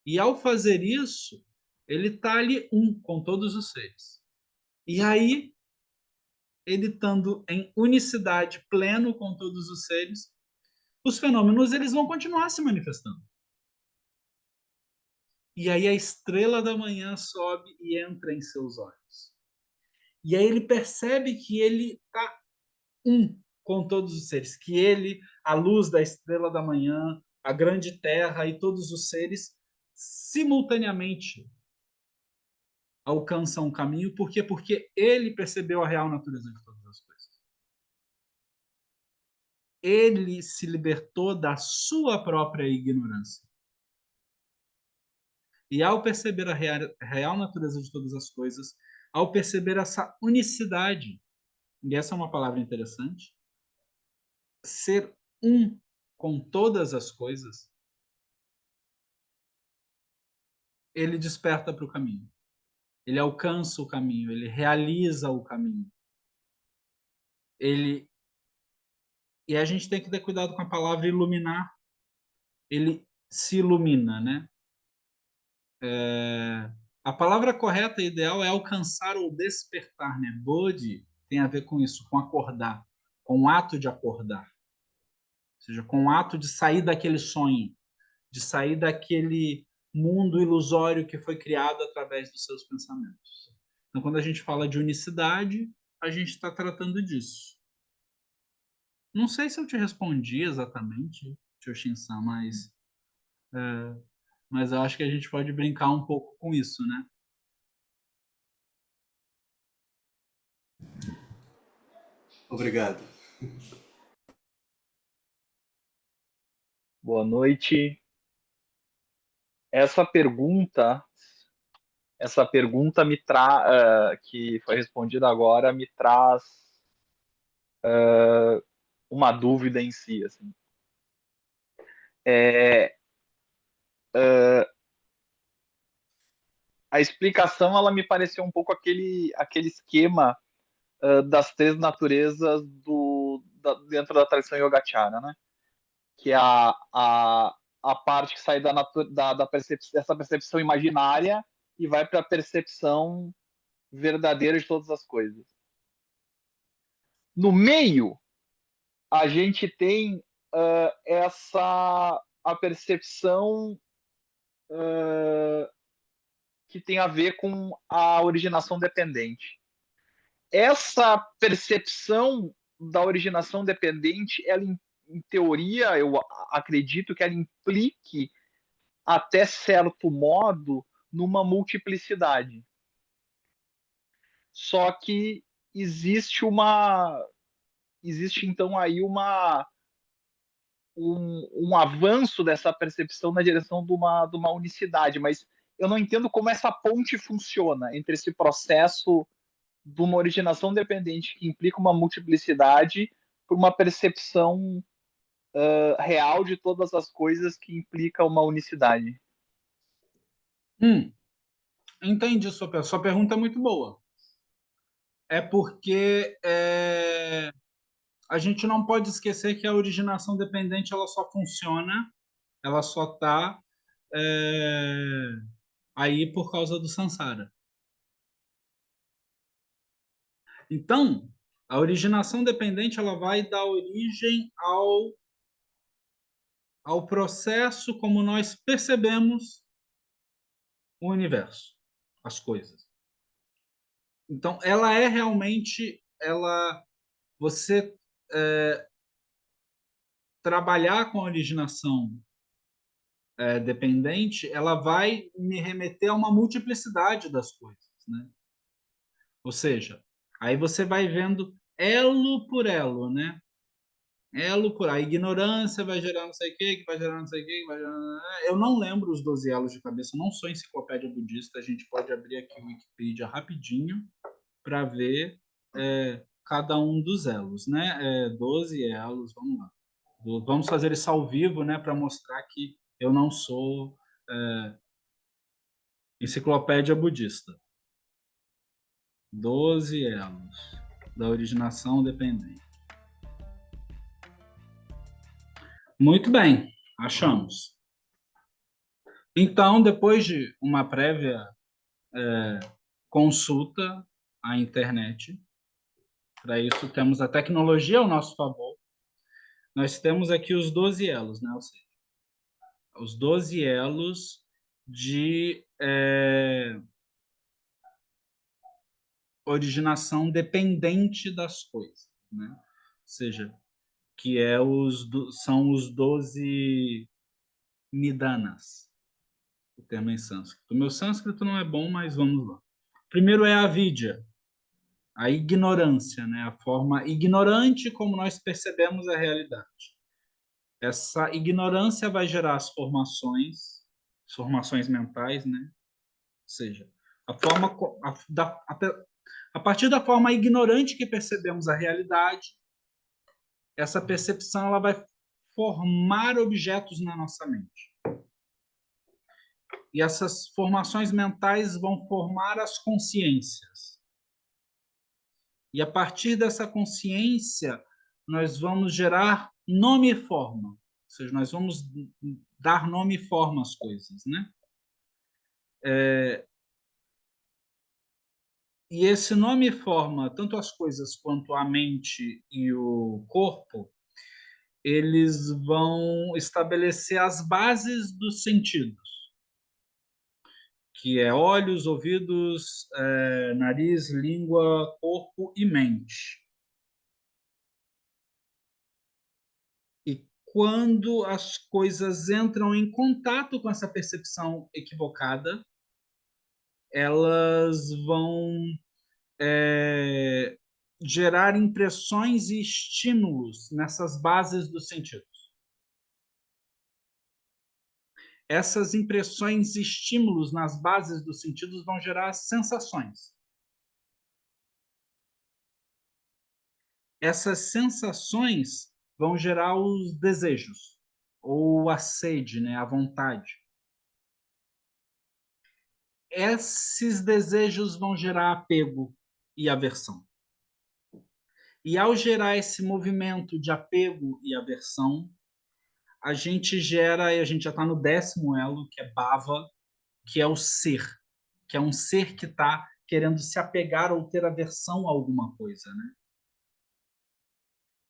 E ao fazer isso, ele está ali com todos os seres. E aí, ele estando em unicidade pleno com todos os seres, os fenômenos eles vão continuar se manifestando. E aí a estrela da manhã sobe e entra em seus olhos. E aí ele percebe que ele está com todos os seres, que ele, a luz da estrela da manhã, a grande terra e todos os seres simultaneamente alcançam o caminho. Por quê? Porque ele percebeu a real natureza de todas as coisas. Ele se libertou da sua própria ignorância. E ao perceber a real natureza de todas as coisas, ao perceber essa unicidade, e essa é uma palavra interessante, ser com todas as coisas, ele desperta para o caminho. Ele alcança o caminho, ele realiza o caminho. Ele E a gente tem que ter cuidado com a palavra iluminar. Ele se ilumina, né? A palavra correta e ideal é alcançar ou despertar, né? Bodhi tem a ver com isso, com acordar, com o ato de acordar. Ou seja, com o ato de sair daquele sonho, de sair daquele mundo ilusório que foi criado através dos seus pensamentos. Então, quando a gente fala de unicidade, a gente está tratando disso. Não sei se eu te respondi exatamente, Choshin-san, mas eu acho que a gente pode brincar um pouco com isso, né? Obrigado. Boa noite. Essa pergunta me traz, que foi respondida agora, me traz uma dúvida em si. Assim. A explicação, ela me pareceu um pouco aquele esquema das três naturezas dentro da tradição Yogacara, né? Que é a parte que sai dessa percepção imaginária e vai para a percepção verdadeira de todas as coisas. No meio, a gente tem a percepção que tem a ver com a originação dependente. Essa percepção da originação dependente, ela, em teoria, eu acredito que ela implique, até certo modo, numa multiplicidade. Só que existe então aí um avanço dessa percepção na direção de uma unicidade, mas eu não entendo como essa ponte funciona entre esse processo de uma originação dependente que implica uma multiplicidade por uma percepção real de todas as coisas que implica uma unicidade. Entendi sua pergunta é muito boa. É porque a gente não pode esquecer que a originação dependente ela só funciona, ela só está aí por causa do samsara. Então, a originação dependente ela vai dar origem ao processo como nós percebemos o universo, as coisas. Então, ela é realmente, você trabalhar com a originação dependente, ela vai me remeter a uma multiplicidade das coisas, né? Ou seja, aí você vai vendo elo por elo, né? Elo por a ignorância vai gerar não sei o que vai gerar não sei o que vai gerar... Eu não lembro os 12 elos de cabeça, eu não sou enciclopédia budista, a gente pode abrir aqui o Wikipedia rapidinho para ver cada um dos elos, né? 12 elos, vamos lá. Vamos fazer isso ao vivo, né, para mostrar que eu não sou enciclopédia budista. 12 elos da originação dependente. Muito bem, achamos. Então, depois de uma prévia consulta à internet, para isso temos a tecnologia ao nosso favor, nós temos aqui os 12 elos, né? Ou seja, os 12 elos de originação dependente das coisas, né? Ou seja, que são os 12 nidanas, o termo em sânscrito. O meu sânscrito não é bom, mas vamos lá. Primeiro é a avidya, a ignorância, né? A forma ignorante como nós percebemos a realidade. Essa ignorância vai gerar as formações mentais, né? Ou seja, a partir da forma ignorante que percebemos a realidade, essa percepção ela vai formar objetos na nossa mente. E essas formações mentais vão formar as consciências. E a partir dessa consciência, nós vamos gerar nome e forma. Ou seja, nós vamos dar nome e forma às coisas, né? E esse nome e forma, tanto as coisas quanto a mente e o corpo, eles vão estabelecer as bases dos sentidos, que é olhos, ouvidos, nariz, língua, corpo e mente. E quando as coisas entram em contato com essa percepção equivocada, elas vão gerar impressões e estímulos nessas bases dos sentidos. Essas impressões e estímulos nas bases dos sentidos vão gerar sensações. Essas sensações vão gerar os desejos, ou a sede, né, a vontade. Esses desejos vão gerar apego e aversão. E ao gerar esse movimento de apego e aversão, a gente gera, e a gente já está no 10º elo, que é bhava, que é o ser, que é um ser que está querendo se apegar ou ter aversão a alguma coisa, né?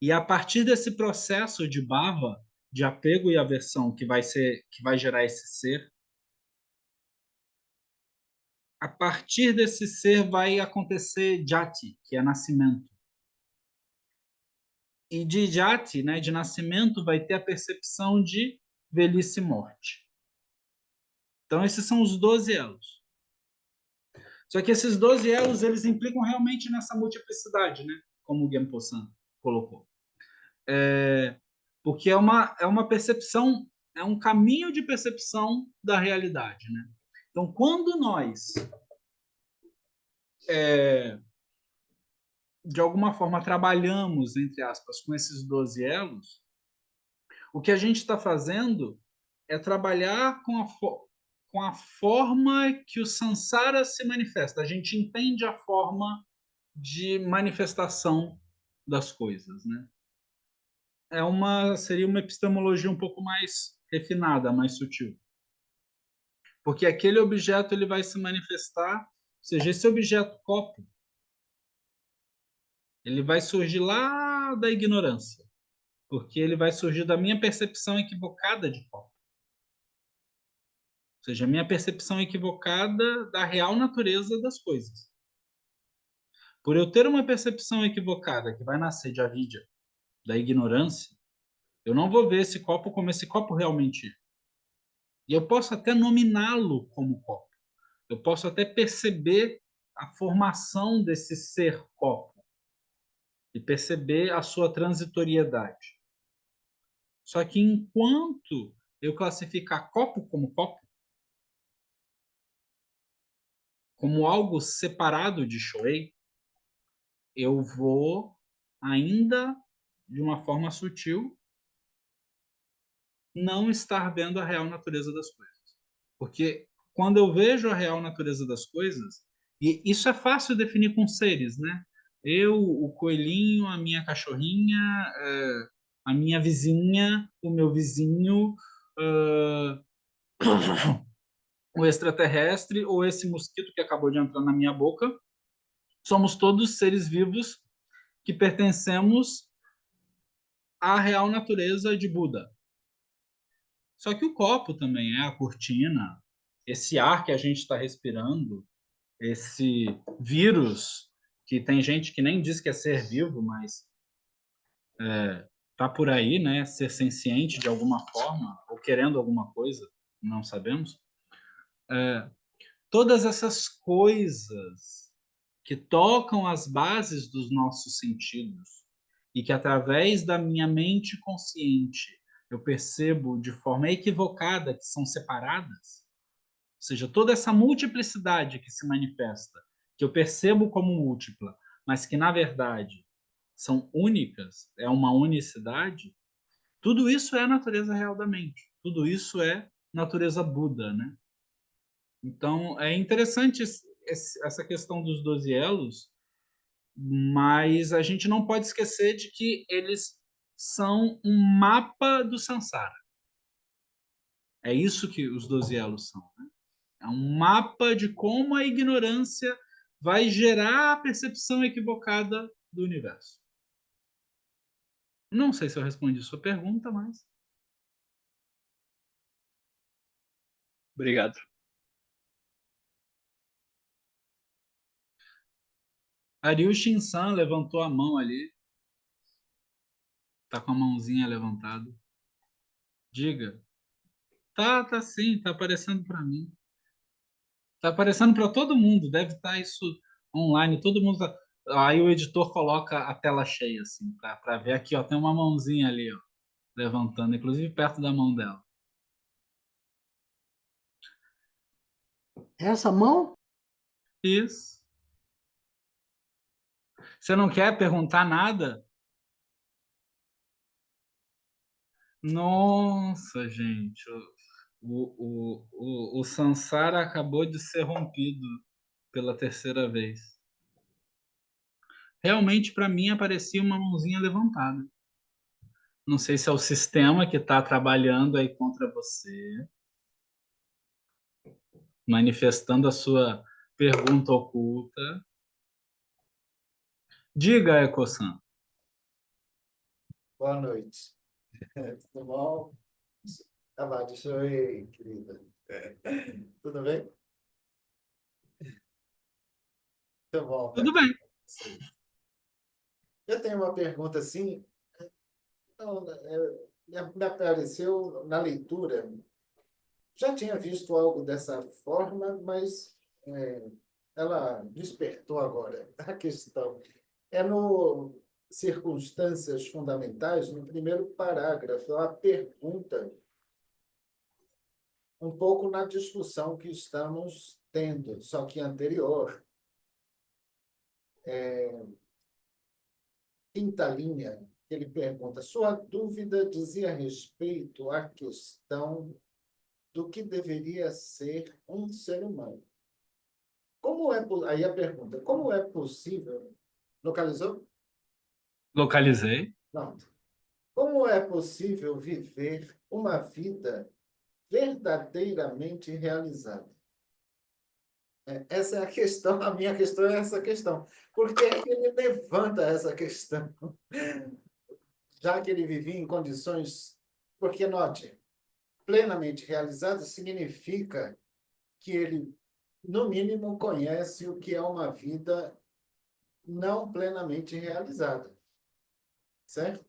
E a partir desse processo de bhava, de apego e aversão que vai gerar esse ser, a partir desse ser vai acontecer jati, que é nascimento. E de jati, né, de nascimento, vai ter a percepção de velhice e morte. Então esses são os 12 elos. Só que esses 12 elos, eles implicam realmente nessa multiplicidade, né? Como o Genpo-san colocou. Porque é uma percepção, é um caminho de percepção da realidade, né? Então, quando nós de alguma forma, trabalhamos, entre aspas, com esses 12 elos, o que a gente está fazendo é trabalhar com a forma que o samsara se manifesta. A gente entende a forma de manifestação das coisas, né? Seria uma epistemologia um pouco mais refinada, mais sutil. Porque aquele objeto ele vai se manifestar, ou seja, esse objeto copo, ele vai surgir lá da ignorância, porque ele vai surgir da minha percepção equivocada de copo. Ou seja, a minha percepção equivocada da real natureza das coisas. Por eu ter uma percepção equivocada que vai nascer de avidya, da ignorância, eu não vou ver esse copo como esse copo realmente é. E eu posso até nominá-lo como copo. Eu posso até perceber a formação desse ser copo e perceber a sua transitoriedade. Só que enquanto eu classificar copo, como algo separado de Shuei, eu vou ainda, de uma forma sutil, não estar vendo a real natureza das coisas. Porque quando eu vejo a real natureza das coisas, e isso é fácil definir com seres, né? Eu, o coelhinho, a minha cachorrinha, a minha vizinha, o meu vizinho, o extraterrestre ou esse mosquito que acabou de entrar na minha boca, somos todos seres vivos que pertencemos à real natureza de Buda. Só que o copo também é a cortina, esse ar que a gente está respirando, esse vírus que tem gente que nem diz que é ser vivo, mas tá por aí, né? Ser senciente de alguma forma ou querendo alguma coisa, não sabemos. Todas essas coisas que tocam as bases dos nossos sentidos e que através da minha mente consciente eu percebo de forma equivocada que são separadas, ou seja, toda essa multiplicidade que se manifesta, que eu percebo como múltipla, mas que na verdade são únicas, é uma unicidade, tudo isso é a natureza real da mente. Tudo isso é natureza Buda, né? Então, é interessante essa questão dos 12 elos, mas a gente não pode esquecer de que eles são um mapa do samsara. É isso que os 12 elos são, né? É um mapa de como a ignorância vai gerar a percepção equivocada do universo. Não sei se eu respondi sua pergunta, mas Obrigado. Ariu Shinsan levantou a mão ali, tá com a mãozinha levantada. Diga. Tá sim, tá aparecendo para mim. Tá aparecendo para todo mundo, deve estar isso online, todo mundo tá... Aí o editor coloca a tela cheia assim, para ver aqui, ó, tem uma mãozinha ali, ó, levantando, inclusive perto da mão dela. Essa mão? Isso. Você não quer perguntar nada? Nossa, gente, o Sansara acabou de ser rompido pela terceira vez. Realmente, para mim, aparecia uma mãozinha levantada. Não sei se é o sistema que está trabalhando aí contra você, manifestando a sua pergunta oculta. Diga, Eco-san. Boa noite. Tudo bom? Deixa eu ir, querida. Tudo bem? Tudo bom, tá Tudo aqui. bem. Eu tenho uma pergunta assim, não, me apareceu na leitura. Já tinha visto algo dessa forma, mas é, ela despertou agora a questão. É no Circunstâncias Fundamentais, no primeiro parágrafo, é uma pergunta um pouco na discussão que estamos tendo, só que anterior. quinta linha, ele pergunta: sua dúvida dizia respeito à questão do que deveria ser um ser humano. Aí a pergunta: como é possível? Localizou? Localizei. Pronto. Como é possível viver uma vida verdadeiramente realizada? Essa é a questão, a minha questão é essa questão. Por que é que ele levanta essa questão? Já que ele vivia em condições. Porque, note, plenamente realizado significa que ele, no mínimo, conhece o que é uma vida não plenamente realizada. Certo?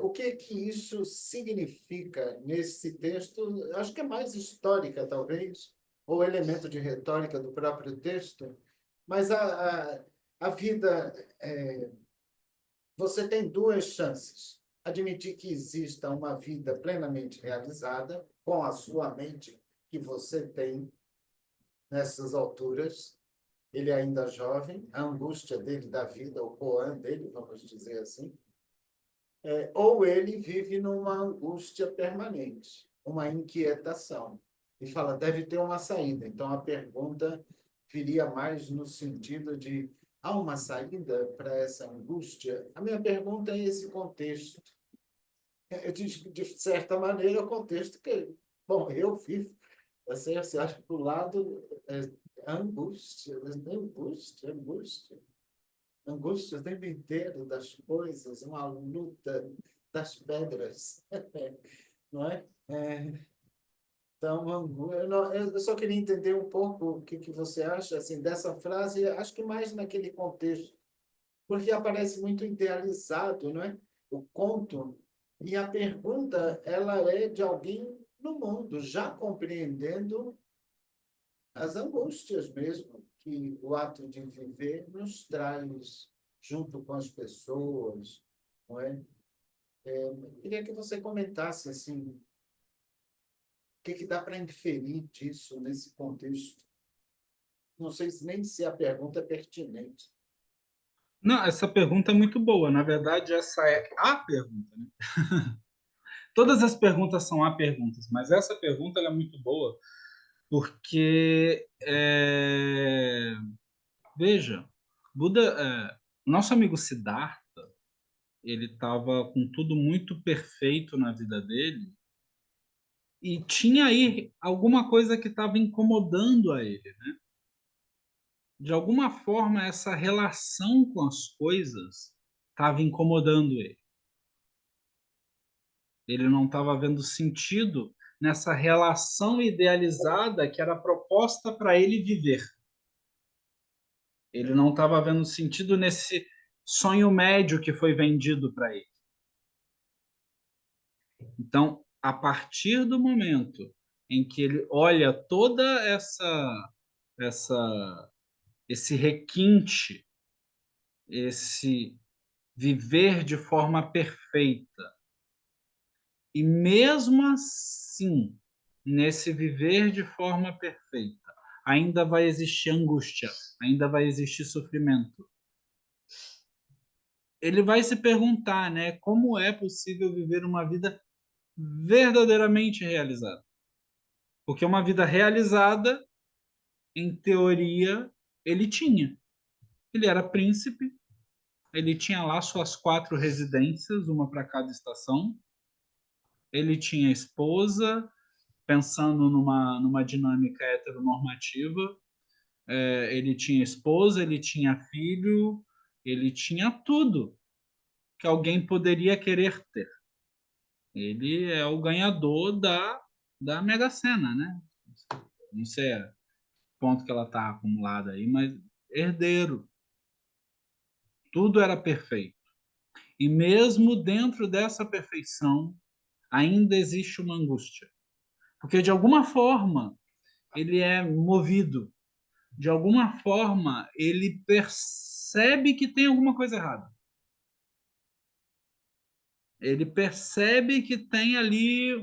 O que isso significa nesse texto? Acho que é mais histórica, talvez, ou elemento de retórica do próprio texto, mas a vida, você tem duas chances. Admitir que exista uma vida plenamente realizada, com a sua mente que você tem nessas alturas, ele ainda jovem, a angústia dele da vida, o koan dele, vamos dizer assim, ou ele vive numa angústia permanente, uma inquietação. E fala, deve ter uma saída. Então, a pergunta viria mais no sentido de, há uma saída para essa angústia? A minha pergunta é esse contexto. De certa maneira, o contexto que, bom, eu vivo, assim, você acha que do lado angústia, angústia, angústia. Angústia o tempo inteiro das coisas, uma luta das pedras, não é? Então, eu só queria entender um pouco o que você acha assim, dessa frase, acho que mais naquele contexto, porque aparece muito idealizado, não é? O conto, e a pergunta, ela é de alguém no mundo, já compreendendo as angústias mesmo que o ato de viver nos traz junto com as pessoas, não é? Queria que você comentasse assim, o que dá para inferir disso nesse contexto. Não sei nem se a pergunta é pertinente. Não, essa pergunta é muito boa. Na verdade, essa é a pergunta, né? Todas as perguntas são a perguntas, mas essa pergunta ela é muito boa porque, veja, Buda, nosso amigo Siddhartha, ele estava com tudo muito perfeito na vida dele e tinha aí alguma coisa que estava incomodando a ele, né? De alguma forma, essa relação com as coisas estava incomodando ele. Ele não estava vendo sentido nessa relação idealizada que era proposta para ele viver. Ele não estava vendo sentido nesse sonho médio que foi vendido para ele. Então, a partir do momento em que ele olha toda essa esse requinte, esse viver de forma perfeita, e mesmo assim, nesse viver de forma perfeita, ainda vai existir angústia, ainda vai existir sofrimento. Ele vai se perguntar, né, como é possível viver uma vida verdadeiramente realizada? Porque uma vida realizada, em teoria, ele tinha. Ele era príncipe, ele tinha lá suas 4 residências, uma para cada estação. Ele tinha esposa, pensando numa dinâmica heteronormativa. Ele tinha esposa, ele tinha filho, ele tinha tudo que alguém poderia querer ter. Ele é o ganhador da Mega Sena, né? Não sei o ponto que ela está acumulada aí, mas herdeiro. Tudo era perfeito. E mesmo dentro dessa perfeição, ainda existe uma angústia. Porque, de alguma forma, ele é movido. De alguma forma, ele percebe que tem alguma coisa errada. Ele percebe que tem ali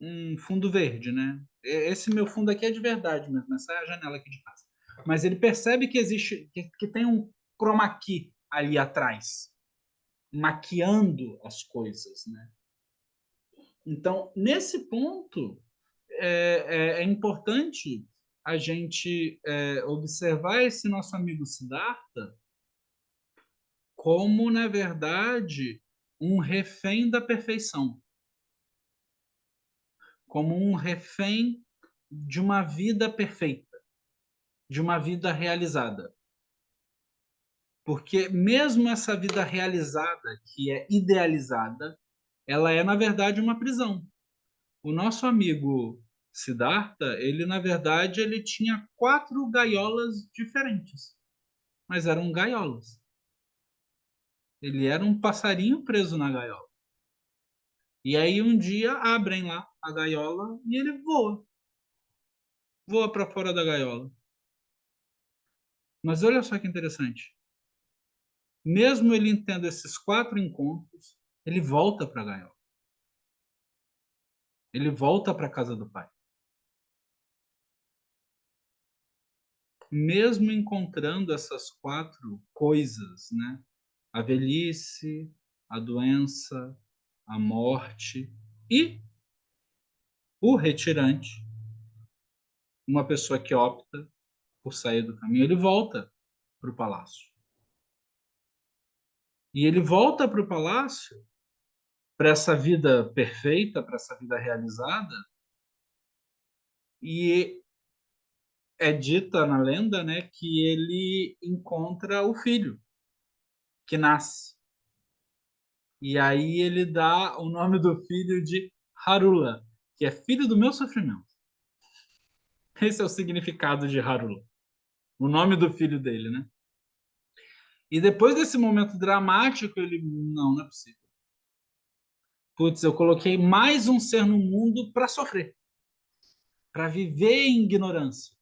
um fundo verde, né? Esse meu fundo aqui é de verdade mesmo, essa é a janela aqui de casa. Mas ele percebe que existe, que tem um chroma key ali atrás, maquiando as coisas, né? Então, nesse ponto, é importante a gente observar esse nosso amigo Siddhartha como, na verdade, um refém da perfeição, como um refém de uma vida perfeita, de uma vida realizada. Porque mesmo essa vida realizada, que é idealizada, ela é, na verdade, uma prisão. O nosso amigo Siddhartha, ele, na verdade, ele tinha 4 gaiolas diferentes, mas eram gaiolas. Ele era um passarinho preso na gaiola. E aí um dia abrem lá a gaiola e ele voa. Voa para fora da gaiola. Mas olha só que interessante. Mesmo ele tendo esses 4 encontros, ele volta para a gaiola. Ele volta para a casa do pai. Mesmo encontrando essas 4 coisas, né? A velhice, a doença, a morte e o retirante, uma pessoa que opta por sair do caminho, ele volta para o palácio. E ele volta para o palácio, para essa vida perfeita, para essa vida realizada, e é dita na lenda, né, que ele encontra o filho que nasce. E aí ele dá o nome do filho de Harula, que é filho do meu sofrimento. Esse é o significado de Harula, o nome do filho dele, né? E depois desse momento dramático, ele, não é possível. Putz, eu coloquei mais um ser no mundo para sofrer, para viver em ignorância,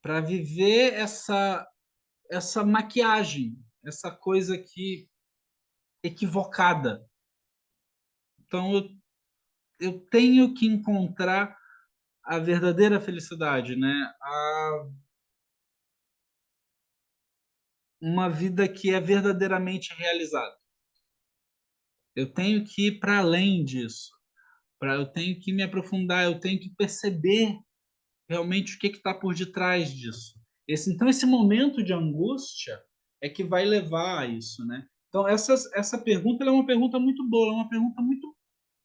para viver essa maquiagem, essa coisa aqui equivocada. Então eu tenho que encontrar a verdadeira felicidade, né? Uma vida que é verdadeiramente realizada. Eu tenho que ir para além disso. Eu tenho que me aprofundar, eu tenho que perceber realmente o que está por detrás disso. Então, esse momento de angústia é que vai levar a isso, né? Então, essa pergunta é uma pergunta muito boa, é uma pergunta muito,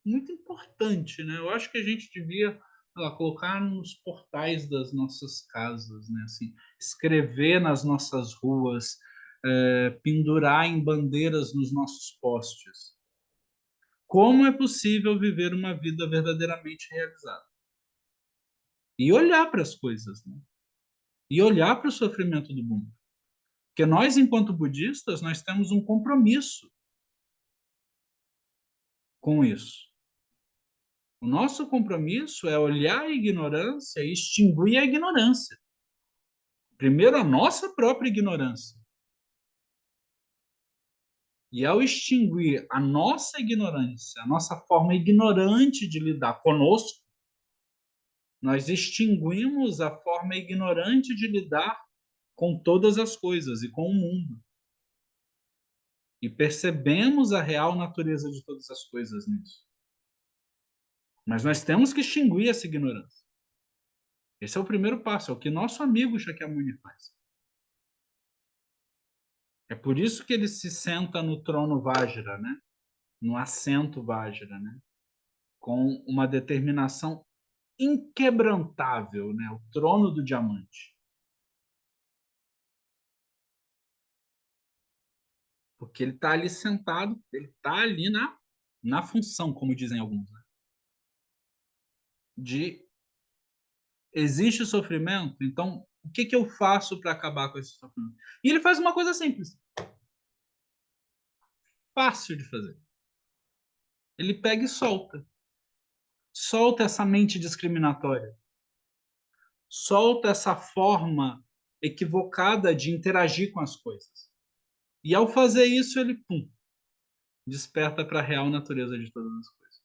muito importante, né? Eu acho que a gente devia, sei lá, colocar nos portais das nossas casas, né? Assim, escrever nas nossas ruas, pendurar em bandeiras nos nossos postes. Como é possível viver uma vida verdadeiramente realizada? E olhar para as coisas, né? E olhar para o sofrimento do mundo. Porque nós, enquanto budistas, nós temos um compromisso com isso. O nosso compromisso é olhar a ignorância e extinguir a ignorância. Primeiro, a nossa própria ignorância. E ao extinguir a nossa ignorância, a nossa forma ignorante de lidar conosco, nós extinguimos a forma ignorante de lidar com todas as coisas e com o mundo. E percebemos a real natureza de todas as coisas nisso. Mas nós temos que extinguir essa ignorância. Esse é o primeiro passo, é o que nosso amigo Shakyamuni faz. É por isso que ele se senta no trono Vajra, né? No assento Vajra, né? Com uma determinação inquebrantável, né? O trono do diamante. Porque ele está ali sentado, ele está ali na função, como dizem alguns, né? De existe sofrimento, então o que eu faço para acabar com esse sofrimento? E ele faz uma coisa simples, fácil de fazer. Ele pega e solta. Solta essa mente discriminatória. Solta essa forma equivocada de interagir com as coisas. E ao fazer isso, ele, pum, desperta para a real natureza de todas as coisas.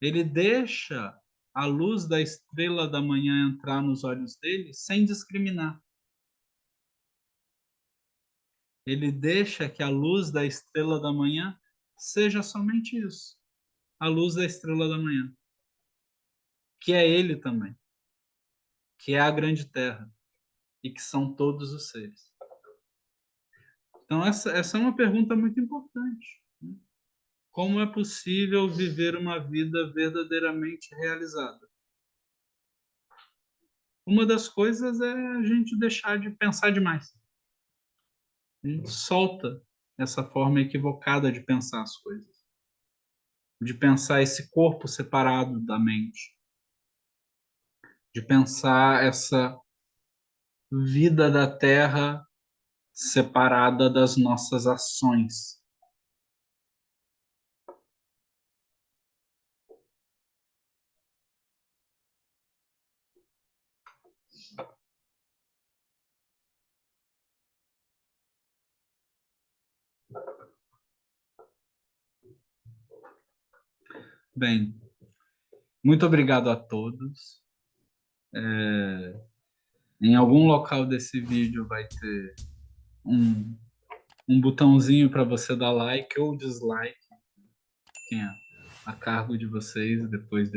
Ele deixa a luz da estrela da manhã entrar nos olhos dele sem discriminar. Ele deixa que a luz da estrela da manhã seja somente isso, a luz da estrela da manhã, que é ele também, que é a grande terra e que são todos os seres. Então, essa é uma pergunta muito importante, né? Como é possível viver uma vida verdadeiramente realizada? Uma das coisas é a gente deixar de pensar demais. A gente solta essa forma equivocada de pensar as coisas, de pensar esse corpo separado da mente, de pensar essa vida da Terra separada das nossas ações. Bem, muito obrigado a todos. Em algum local desse vídeo vai ter um botãozinho para você dar like ou dislike, quem é a cargo de vocês depois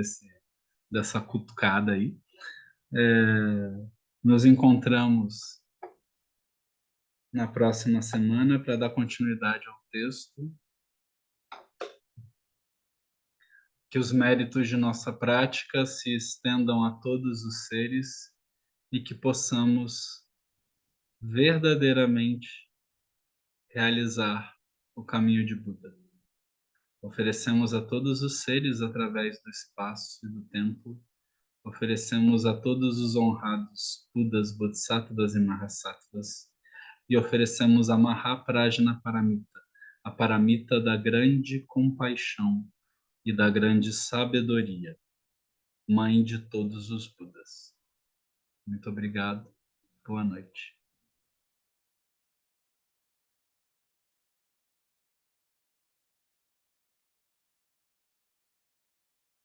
dessa cutucada aí. Nos encontramos na próxima semana para dar continuidade ao texto. Que os méritos de nossa prática se estendam a todos os seres e que possamos verdadeiramente realizar o caminho de Buda. Oferecemos a todos os seres através do espaço e do tempo. Oferecemos a todos os honrados Budas, Bodhisattvas e Mahasattvas. E oferecemos a Mahaprajna Paramita, a paramita da grande compaixão e da grande sabedoria, mãe de todos os Budas. Muito obrigado. Boa noite.